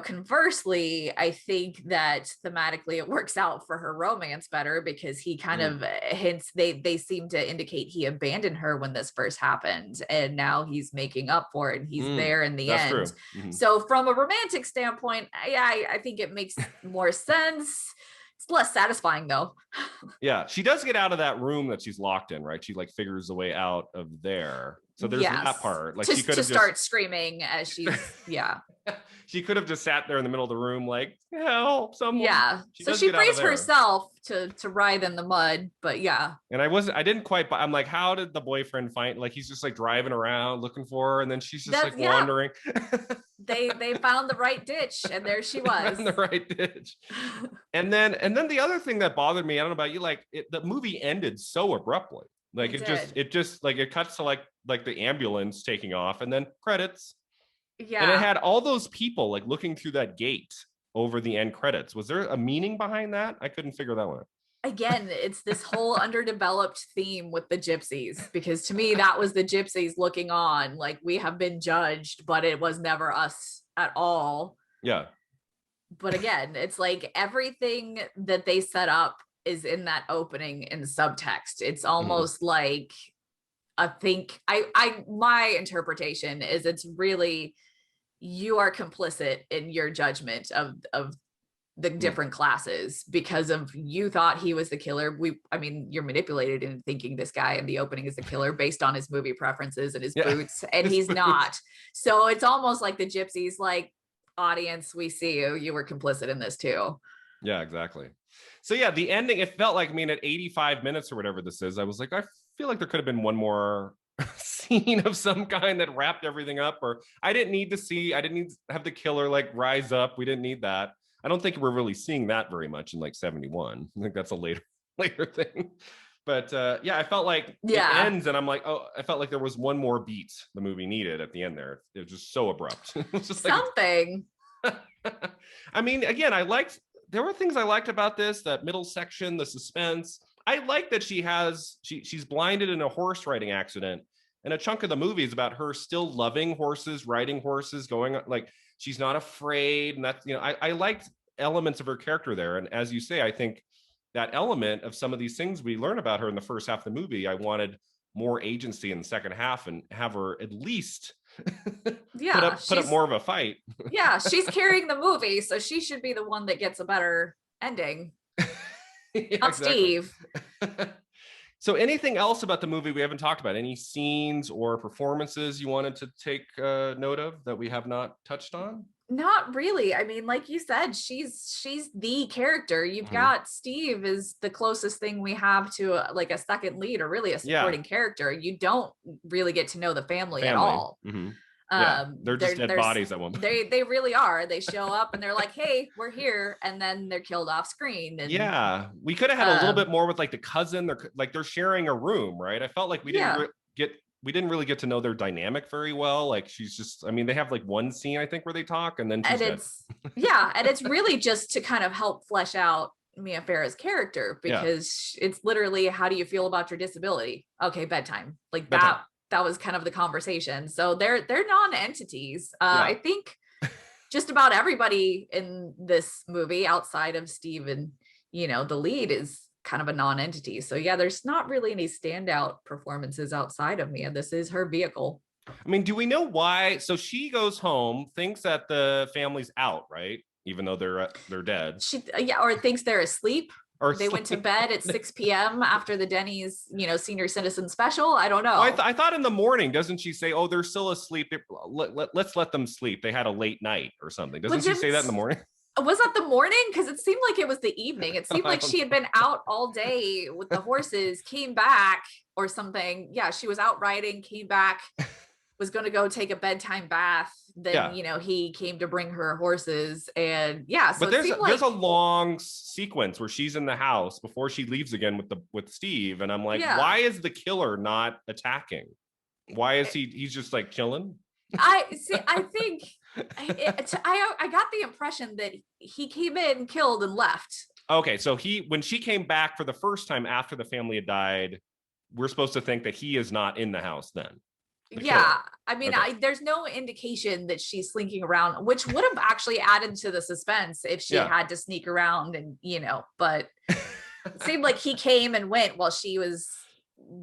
conversely, I think that thematically it works out for her romance better, because he kind of hints, they seem to indicate he abandoned her when this first happened, and now he's making up for it, and he's there in the end. So from a romantic standpoint, I think it makes more sense. It's less satisfying though. Yeah, she does get out of that room that she's locked in, right? She like figures a way out of there. So there's that part. Like she could have start screaming as she's she could have just sat there in the middle of the room like, help someone. Yeah. So she frees herself to writhe in the mud, but yeah. And I didn't quite, I'm like, how did the boyfriend find, like he's just like driving around looking for her, and then she's just wandering. They found the right ditch, and there she was. The right ditch. And then the other thing that bothered me, I don't know about you, like the movie ended so abruptly. Like it just like it cuts to like the ambulance taking off, and then credits. Yeah. And it had all those people like looking through that gate over the end credits. Was there a meaning behind that? I couldn't figure that one out. Again, it's this whole underdeveloped theme with the gypsies, because to me that was the gypsies looking on like we have been judged, but it was never us at all. Yeah. But again, it's like everything that they set up is in that opening in subtext. It's almost like my interpretation is it's really, you are complicit in your judgment of the different classes, because of you thought he was the killer. You're manipulated into thinking this guy in the opening is the killer based on his movie preferences and his boots, and he's not. So it's almost like the gypsies, like, audience, we see you were complicit in this too. Yeah, exactly. So yeah, the ending, it felt like, at 85 minutes or whatever this is, I was like, I feel like there could have been one more scene of some kind that wrapped everything up, or I didn't need to have the killer like rise up. We didn't need that. I don't think we're really seeing that very much in like 71. I think that's a later thing. But I felt like it ends, and I'm like, oh, I felt like there was one more beat the movie needed at the end there. It was just so abrupt. It was just something. Again, there were things I liked about this, that middle section, the suspense. I like that she's blinded in a horse riding accident, and a chunk of the movie is about her still loving horses, riding horses, going like she's not afraid. And that's, I liked elements of her character there. And as you say, I think that element of some of these things we learn about her in the first half of the movie, I wanted more agency in the second half and have her at least put up more of a fight. Yeah, she's carrying the movie, so she should be the one that gets a better ending. Not Steve. So anything else about the movie we haven't talked about? Any scenes or performances you wanted to take note of that we have not touched on? Not really. I mean, like you said, she's the character. You've got Steve is the closest thing we have to like a second lead or really a Yeah. supporting character. You don't really get to know the family at Family. all. Yeah, they're just dead they're bodies at one point. they really are. They show up and they're like, "Hey, we're here," and then they're killed off screen. And Yeah, we could have had a little bit more with like the cousin. They're sharing a room, right? I felt like we didn't really get to know their dynamic very well. Like she's just, I mean, they have like one scene I think where they talk, and then she's dead. And it's really just to kind of help flesh out Mia Farrow's character, because it's literally, how do you feel about your disability? Okay, bedtime. Like bedtime. That was kind of the conversation. So they're non-entities. I think just about everybody in this movie outside of Steve and, you know, the lead is kind of a non-entity. So yeah, there's not really any standout performances outside of Mia. This is her vehicle. I mean, do we know why? So she goes home, thinks that the family's out, right? Even though they're dead. Or thinks they're asleep. Or they went to bed at 6 p.m. after the Denny's, you know, senior citizen special. I don't know. Well, I thought in the morning, doesn't she say, "Oh, they're still asleep. Let's let them sleep. They had a late night or something." Doesn't she say that in the morning? Was that the morning? Because it seemed like it was the evening. It seemed like she had been out all day with the horses, came back or something. Yeah, she was out riding, came back, was going to go take a bedtime bath. Then, you know, he came to bring her horses. And yeah, so but there's a long sequence where she's in the house before she leaves again with Steve. And I'm like, why is the killer not attacking? Why is he's just like chilling? I think I got the impression that he came in, killed, and left. Okay, so when she came back for the first time after the family had died, we're supposed to think that he is not in the house then. Yeah, I mean, there's no indication that she's slinking around, which would have actually added to the suspense if she had to sneak around and, you know, but it seemed like he came and went while she was,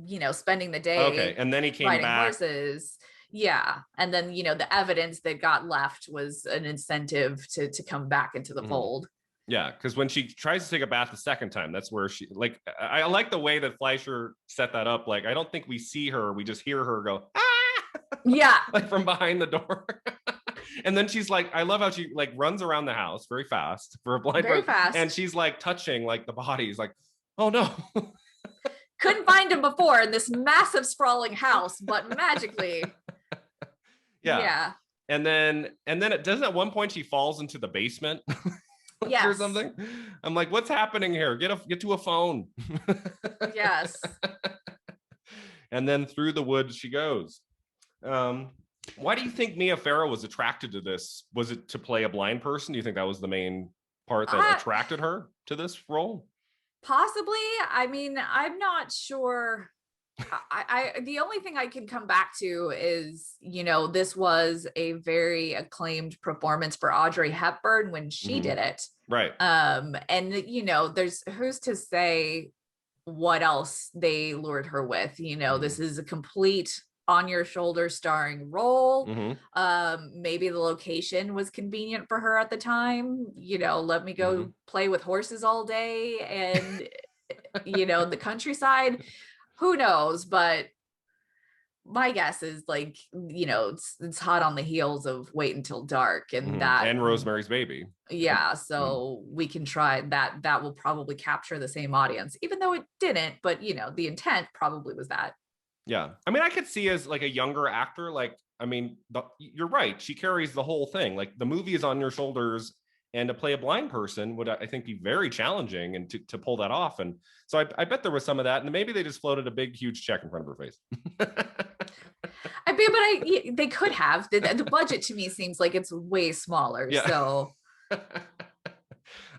you know, spending the day. Okay, and then he came back. Horses. Yeah, and then, you know, the evidence that got left was an incentive to come back into the fold. Yeah, because when she tries to take a bath the second time, that's where she, like, I like the way that Fleischer set that up. Like, I don't think we see her, we just hear her go, ah! Yeah. Like from behind the door. And then she's like, I love how she like runs around the house very fast for a blind person. Fast. And she's like touching like the bodies, like, oh no. Couldn't find him before in this massive sprawling house, but magically. Yeah. And then it doesn't, at one point she falls into the basement. Or something. I'm like, what's happening here? Get to a phone. Yes. And then through the woods she goes. Why do you think Mia Farrow was attracted to this? Was it to play a blind person? Do you think that was the main part that attracted her to this role? Possibly. I mean, I'm not sure. I the only thing I can come back to is, you know, this was a very acclaimed performance for Audrey Hepburn when she did it. Right. And you know, there's who's to say what else they lured her with. You know, this is a complete on your shoulder starring role. Maybe the location was convenient for her at the time. You know, let me go play with horses all day and you know, the countryside. Who knows? But my guess is, like, you know, it's hot on the heels of Wait Until Dark and and Rosemary's Baby. Yeah, so we can try that. That will probably capture the same audience, even though it didn't. But you know, the intent probably was that. Yeah, I mean, I could see as like a younger actor, like, I mean, you're right. She carries the whole thing. Like the movie is on your shoulders, and to play a blind person would, I think, be very challenging and to pull that off. And so I bet there was some of that. And maybe they just floated a big, huge check in front of her face. I mean, but they could have. The budget to me seems like it's way smaller. Yeah. So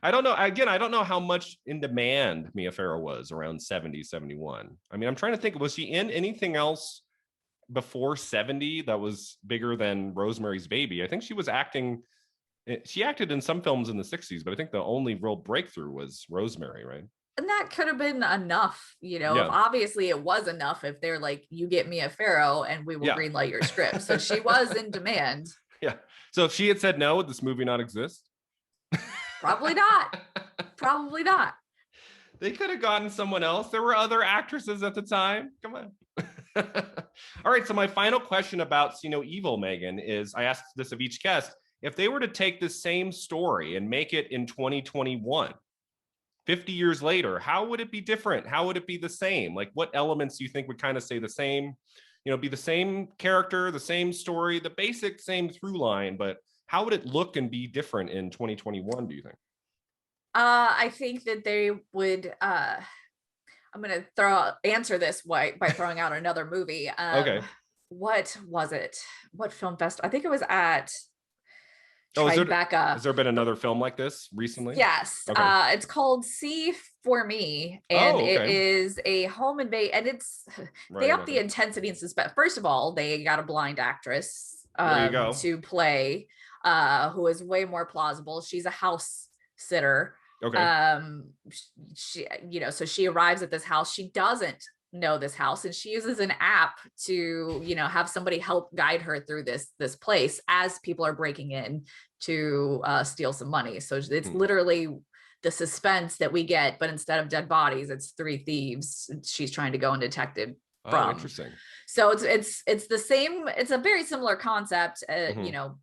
I don't know. Again, I don't know how much in demand Mia Farrow was around 70, 71. I mean, I'm trying to think, was she in anything else before 70 that was bigger than Rosemary's Baby? I think she was acting. She acted in some films in the 60s, but I think the only real breakthrough was Rosemary, right? And that could have been enough, you know. Yeah. Obviously it was enough if they're like, you get Mia Farrow and we will greenlight your script. So she was in demand. Yeah. So if she had said no, would this movie not exist? Probably not. Probably not. They could have gotten someone else. There were other actresses at the time. Come on. All right. So my final question about See No Evil, Megan, is I asked this of each guest. if they were to take this same story and make it in 2021, 50 years later, how would it be different? How would it be the same? Like, what elements do you think would kind of stay the same? Be the same character, the same story, the basic same through line, but how would it look and be different in 2021, do you think? I think that they would I'm gonna answer this by throwing out another movie. Okay. What was it? What film fest? I think it was at Oh, Tribeca. has there been another film like this recently? Yes. Okay. It's called See for Me, and Okay. it is a home invasion, and they up the intensity and suspense. First of all, they got a blind actress there you go. to play, who is way more plausible. She's a house sitter. Okay. She, so she arrives at this house. She doesn't know this house, and she uses an app to, have somebody help guide her through this place as people are breaking in to steal some money. So it's literally the suspense that we get, but instead of dead bodies, it's three thieves she's trying to go and detect it from. Interesting. So it's the same. It's a very similar concept.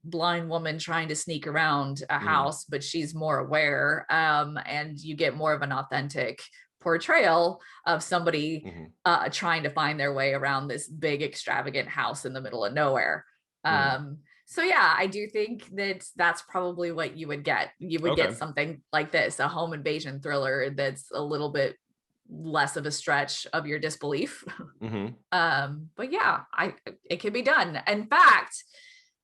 Blind woman trying to sneak around a house, but she's more aware. And you get more of an authentic portrayal of somebody trying to find their way around this big extravagant house in the middle of nowhere. So yeah, I do think that's probably what you would get. You would get something like this, a home invasion thriller that's a little bit less of a stretch of your disbelief. But yeah, it can be done. In fact,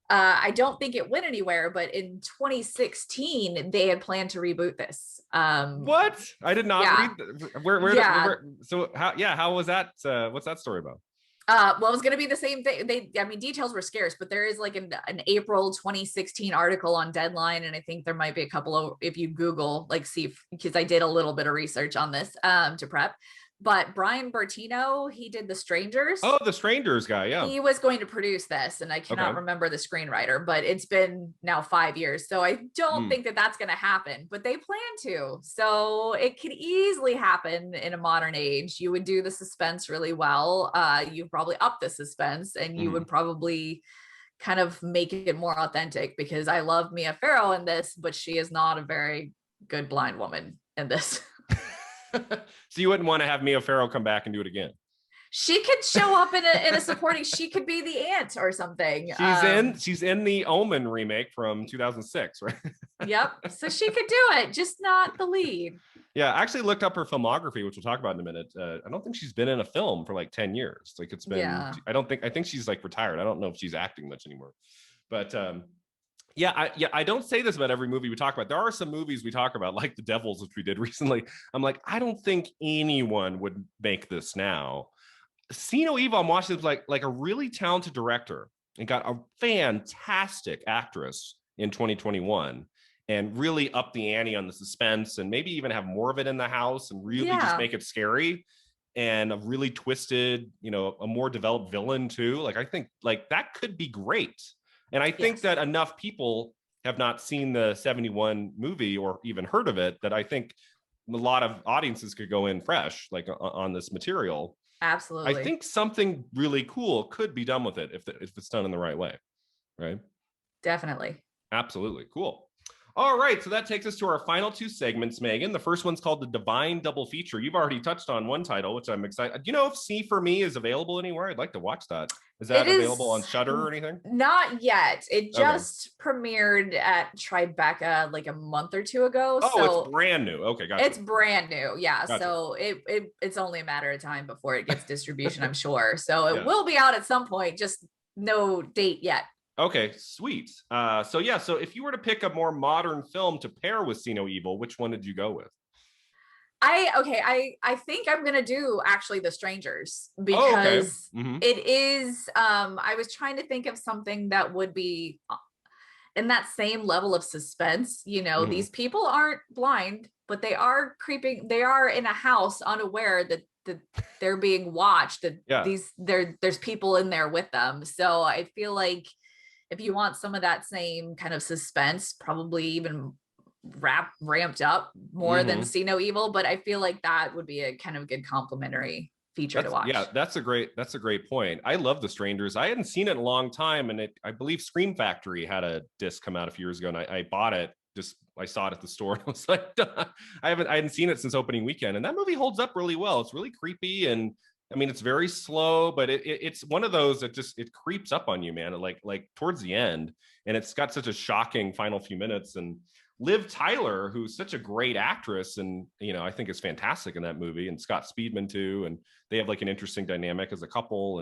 I don't think it went anywhere, but in 2016 they had planned to reboot this. What? I did not read. Where? So how was that? What's that story about? Well, it was going to be the same thing. Details were scarce, but there is like an April 2016 article on Deadline. And I think there might be a couple of, if you Google, because I did a little bit of research on this to prep. But Brian Bertino, he did The Strangers. Oh, The Strangers guy, yeah. He was going to produce this, and I cannot remember the screenwriter, but it's been now 5 years. So I don't think that that's going to happen, but they plan to. So it could easily happen in a modern age. You would do the suspense really well. You probably up the suspense, and you would probably kind of make it more authentic, because I love Mia Farrow in this, but she is not a very good blind woman in this. So you wouldn't want to have Mia Farrow come back and do it again? She could show up in a supporting. She could be the aunt or something. She's in the Omen remake from 2006, right? Yep. So she could do it, just not the lead. Yeah, I actually looked up her filmography, which we'll talk about in a minute. I don't think she's been in a film for like 10 years. Like it's been. Yeah. I think she's like retired. I don't know if she's acting much anymore. But I don't say this about every movie we talk about. There are some movies we talk about, like The Devils, which we did recently. I'm like, I don't think anyone would make this now. See No Evil, I'm watching this like a really talented director and got a fantastic actress in 2021 and really up the ante on the suspense and maybe even have more of it in the house and really just make it scary, and a really twisted, a more developed villain too. Like, I think like that could be great. And I think that enough people have not seen the 71 movie or even heard of it that I think a lot of audiences could go in fresh, like on this material. Absolutely. I think something really cool could be done with it if it's done in the right way. Right. Definitely. Absolutely. Cool. All right, so that takes us to our final two segments, Megan. The first one's called The Divine Double Feature. You've already touched on one title, which I'm excited. Do you know if See for Me is available anywhere? I'd like to watch that. Is that available on Shudder or anything? Not yet. It just premiered at Tribeca like a month or two ago. Oh, so it's brand new. Okay, gotcha. It's brand new. Yeah. Gotcha. So it's only a matter of time before it gets distribution, I'm sure. So it will be out at some point, just no date yet. Okay, sweet. So if you were to pick a more modern film to pair with See No Evil, which one did you go with? I think I'm gonna do actually The Strangers, because it is I was trying to think of something that would be in that same level of suspense. These people aren't blind, but they are creeping. They are in a house unaware that they're being watched, that there's people in there with them. So I feel like if you want some of that same kind of suspense, probably even ramped up more than See No Evil, but I feel like that would be a kind of good complementary feature to watch. Yeah, that's a great point. I love The Strangers. I hadn't seen it in a long time, and I believe Scream Factory had a disc come out a few years ago, and I bought it. I saw it at the store, and I was like, I hadn't seen it since opening weekend, and that movie holds up really well. It's really creepy, and I mean, it's very slow, but it's one of those that just it creeps up on you, man. Like towards the end, and it's got such a shocking final few minutes. And Liv Tyler, who's such a great actress, and I think is fantastic in that movie, and Scott Speedman too, and they have like an interesting dynamic as a couple,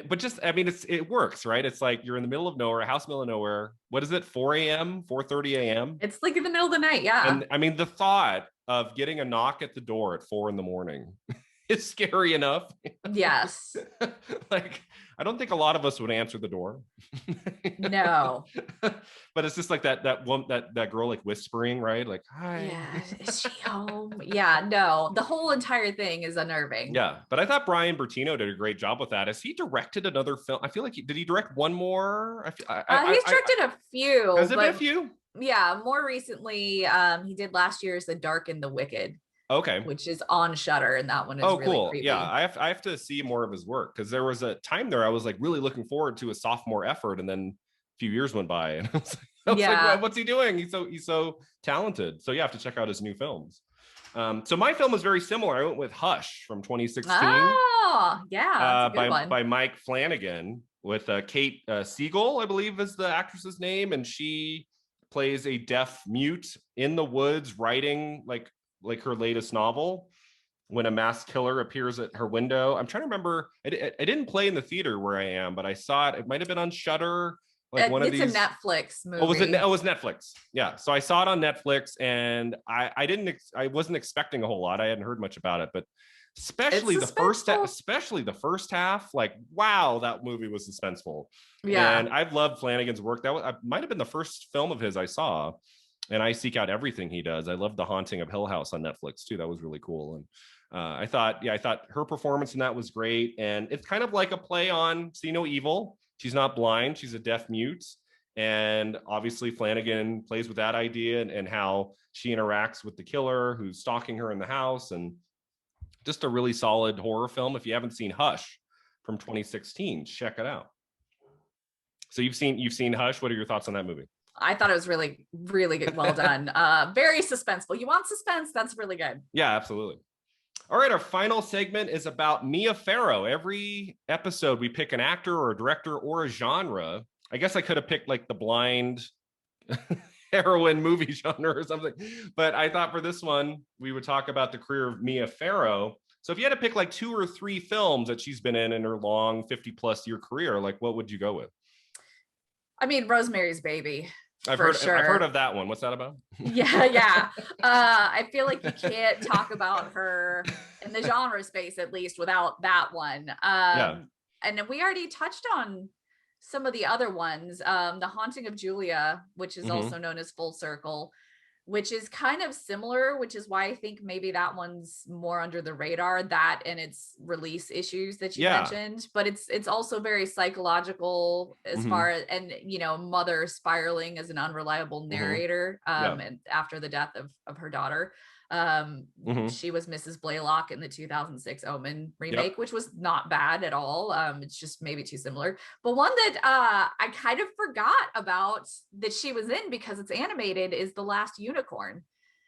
but just, I mean, it works, right? It's like you're in the middle of nowhere, house middle of nowhere. What is it? 4 a.m., 4:30 a.m. It's like in the middle of the night, yeah. And I mean, the thought of getting a knock at the door at 4 a.m. is scary enough. Yes. Like, I don't think a lot of us would answer the door. No. But it's just like that girl like whispering, right? Like, hi. Yeah, is she home? Yeah, no. The whole entire thing is unnerving. Yeah, but I thought Brian Bertino did a great job with that. Has he directed another film? I feel like did he direct one more? He's directed a few. Has it been a few? Yeah, more recently, he did last year's The Dark and the Wicked. Okay. Which is on Shudder, and that one is really cool. creepy. Yeah, I have to see more of his work, because there was a time there I was like really looking forward to a sophomore effort, and then a few years went by, and I was like, what's he doing? He's so talented. So you have to check out his new films. So my film was very similar. I went with Hush from 2016. Oh, yeah, that's a good one. By Mike Flanagan, with Kate Siegel, I believe is the actress's name, and she plays a deaf mute in the woods writing like her latest novel when a mass killer appears at her window. I'm trying to remember. I didn't play in the theater where I am, but I saw it. It might have been on Shudder. Like one of these. It's a Netflix movie. Oh, it was Netflix. Yeah. So I saw it on Netflix, and I wasn't expecting a whole lot. I hadn't heard much about it, but especially the first half, like, wow, that movie was suspenseful. Yeah. And I've loved Flanagan's work. That might have been the first film of his I saw. And I seek out everything he does. I love The Haunting of Hill House on Netflix too. That was really cool. And I thought her performance in that was great. And it's kind of like a play on See No Evil. She's not blind. She's a deaf mute. And obviously Flanagan plays with that idea and how she interacts with the killer who's stalking her in the house. And just a really solid horror film. If you haven't seen Hush from 2016, check it out. So you've seen Hush. What are your thoughts on that movie? I thought it was really, really good. Well done. Very suspenseful. You want suspense? That's really good. Yeah, absolutely. All right. Our final segment is about Mia Farrow. Every episode, we pick an actor or a director or a genre. I guess I could have picked like the blind heroine movie genre or something. But I thought for this one, we would talk about the career of Mia Farrow. So if you had to pick like 2 or 3 films that she's been in her long 50+ year career, like what would you go with? I mean, Rosemary's Baby. I've heard of that one. What's that about? Yeah. I feel like you can't talk about her in the genre space, at least, without that one. And then we already touched on some of the other ones. The Haunting of Julia, which is also known as Full Circle, which is kind of similar, which is why I think maybe that one's more under the radar, that and its release issues that you mentioned. But it's also very psychological as far as, and mother spiraling as an unreliable narrator and after the death of her daughter. She was Mrs. Blaylock in the 2006 Omen remake, which was not bad at all. It's just maybe too similar. But one that I kind of forgot about that she was in because it's animated is The Last Unicorn.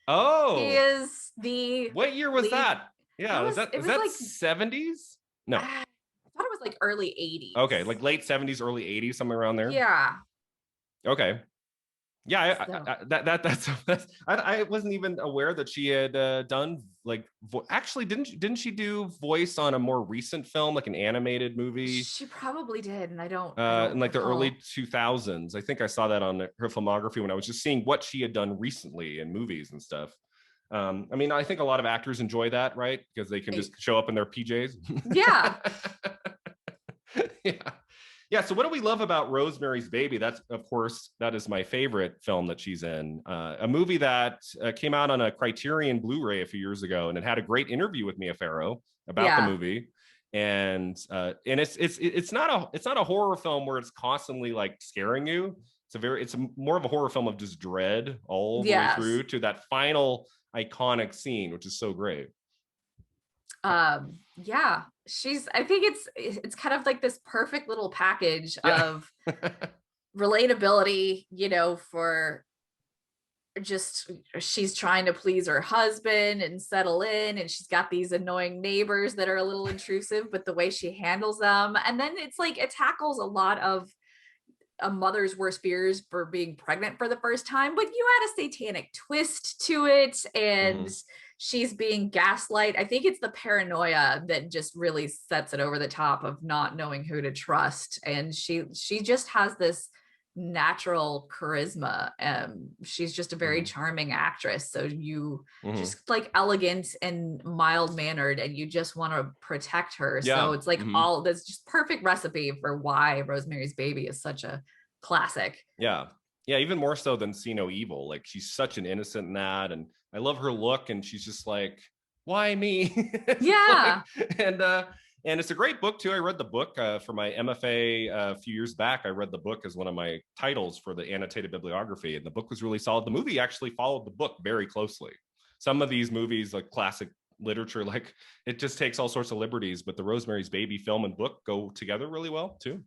Oh, he is the what year was that? Yeah, was that like 70s? No, I thought it was like early 80s. Okay, like late 70s, early 80s, somewhere around there. Yeah. Okay. Yeah, I wasn't even aware that she had done like actually didn't she do voice on a more recent film, like an animated movie? She probably did, and I don't in like the early 2000s. I think I saw that on her filmography when I was just seeing what she had done recently in movies and stuff. I mean, I think a lot of actors enjoy that, right? Because they can just show up in their PJs. Yeah. Yeah. So what do we love about Rosemary's Baby? That's, of course, that is my favorite film that she's in. A movie that came out on a Criterion Blu-ray a few years ago, and it had a great interview with Mia Farrow about the movie. And it's not a horror film where it's constantly like scaring you. It's more of a horror film of just dread all the way through to that final iconic scene, which is so great. Yeah, I think it's kind of like this perfect little package Yeah. of relatability, for just she's trying to please her husband and settle in, and she's got these annoying neighbors that are a little intrusive, but the way she handles them, and then it's like it tackles a lot of a mother's worst fears for being pregnant for the first time, but you add a satanic twist to it, and she's being gaslight. I think it's the paranoia that just really sets it over the top of not knowing who to trust, and she just has this natural charisma. She's just a very charming actress, so you just like elegant and mild mannered, and you just want to protect her. Yeah. So it's like all this just perfect recipe for why Rosemary's Baby is such a classic. Yeah. Yeah, even more so than See No Evil. Like, she's such an innocent in that, and I love her look, and she's just like, why me? Yeah. Like, and it's a great book too. I read the book for my MFA a few years back. I read the book as one of my titles for the annotated bibliography, and the book was really solid. The movie actually followed the book very closely. Some of these movies, like classic literature, like it just takes all sorts of liberties, but the Rosemary's Baby film and book go together really well too.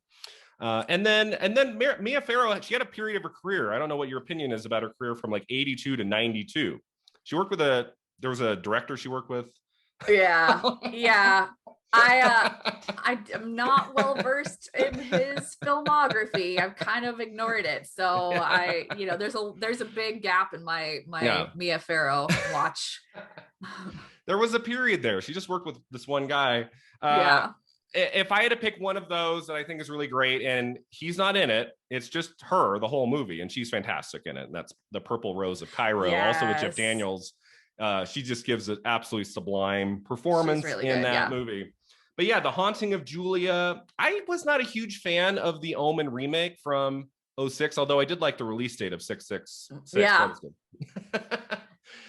And then Mia Farrow, she had a period of her career. I don't know what your opinion is about her career from like 82 to 92. She worked with there was a director she worked with. Yeah. Yeah. I am not well versed in his filmography. I've kind of ignored it. So there's a big gap in my Mia Farrow watch. There was a period there. She just worked with this one guy. Yeah. If I had to pick one of those that I think is really great, and he's not in it, it's just her, the whole movie, and she's fantastic in it. And that's The Purple Rose of Cairo, also with Jeff Daniels. She just gives an absolutely sublime performance really in that movie. But yeah, The Haunting of Julia. I was not a huge fan of the Omen remake from 2006, although I did like the release date of 666. Yeah.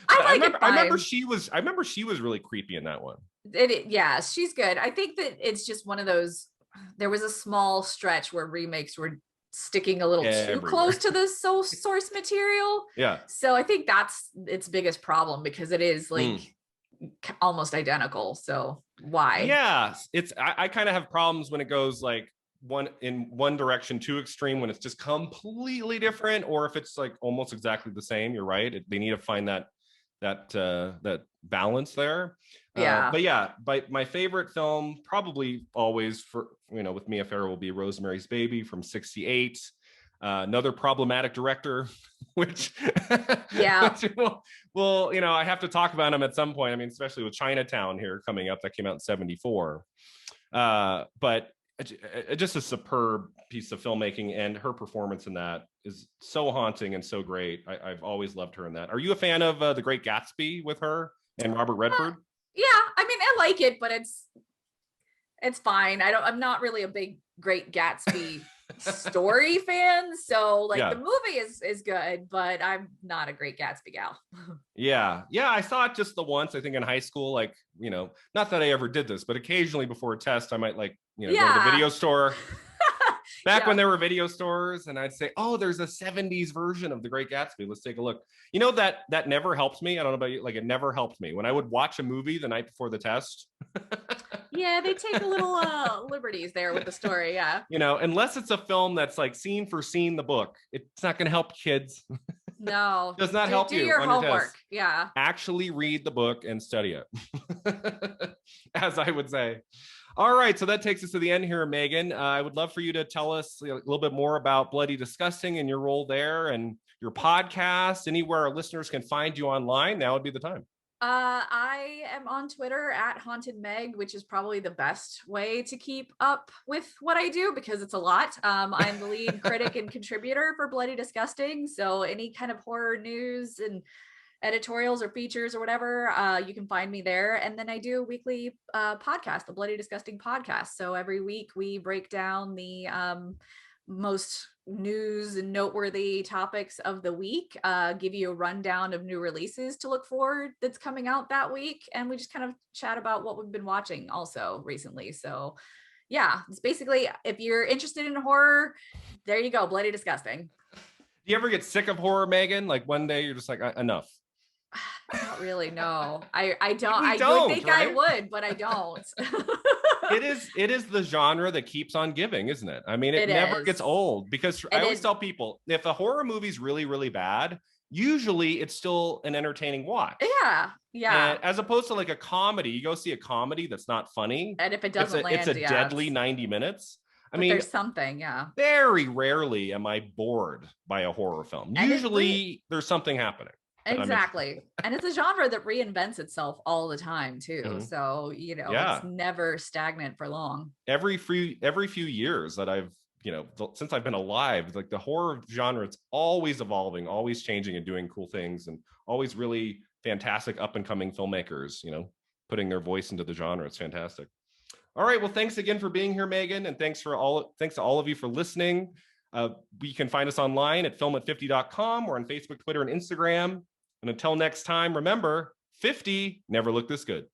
I remember she was really creepy in that one. Yeah, she's good. I think that it's just one of those, there was a small stretch where remakes were sticking a little too close to the source material. Yeah. So I think that's its biggest problem, because it is like almost identical. So why? Yeah, I kind of have problems when it goes like one direction too extreme, when it's just completely different, or if it's like almost exactly the same. You're right. They need to find that balance there. Yeah. But my favorite film probably always with Mia Farrow will be Rosemary's Baby from 1968. Another problematic director, which well, I have to talk about him at some point. I mean, especially with Chinatown here coming up, that came out in 1974. But just a superb piece of filmmaking, and her performance in that is so haunting and so great. I've always loved her in that. Are you a fan of The Great Gatsby with her and Robert Redford? Yeah, I mean, I like it, but it's fine. I'm not really a big Great Gatsby story fan, so the movie is good, but I'm not a Great Gatsby gal. Yeah, I saw it just the once, I think, in high school. Like, not that I ever did this, but occasionally before a test I might go to the video store back when there were video stores, and I'd say, oh, there's a 70s version of The Great Gatsby, let's take a look. That never helped me. I don't know about you, like, it never helped me when I would watch a movie the night before the test. Yeah, they take a little liberties there with the story. Yeah. Unless it's a film that's like scene for scene the book, it's not going to help kids. No. Does not help you. Do your homework. Your test. Yeah. Actually read the book and study it, as I would say. All right, so that takes us to the end here, Meagan. I would love for you to tell us a little bit more about Bloody Disgusting and your role there, and your podcast, anywhere our listeners can find you online. Now would be the time. I am on Twitter at Haunted Meg, which is probably the best way to keep up with what I do, because it's a lot. I'm the lead critic and contributor for Bloody Disgusting. So any kind of horror news and editorials or features or whatever, you can find me there. And then I do a weekly podcast, the Bloody Disgusting podcast. So every week we break down the most news and noteworthy topics of the week, give you a rundown of new releases to look for that's coming out that week, and we just kind of chat about what we've been watching also recently. So yeah, it's basically, if you're interested in horror, there you go, Bloody Disgusting. Do you ever get sick of horror, Meagan? Like one day you're just like, enough? Not really, no. I don't. We I don't, would think right? I would, but I don't. It is the genre that keeps on giving, isn't it? I mean, it It never gets is. old, because I And always it tell people, if a horror movie's really, really bad, usually it's still an entertaining watch. yeah, And yeah. as opposed to like a comedy, you go see a comedy that's not funny, And if it it's doesn't a land, yeah, deadly 90 minutes. I but mean, there's something, yeah. very rarely am I bored by a horror film. And Usually there's something happening that I'm interested exactly. And it's a genre that reinvents itself all the time too. in. So, it's Yeah. never stagnant for long. Every few years that I've, since I've been alive, like the horror genre, it's always evolving, always changing and doing cool things, and always really fantastic up and coming filmmakers, putting their voice into the genre. It's fantastic. All right. Well, thanks again for being here, Meagan. And thanks to all of you for listening. We can find us online at filmat50.com, or on Facebook, Twitter, and Instagram. And until next time, remember, 50 never looked this good.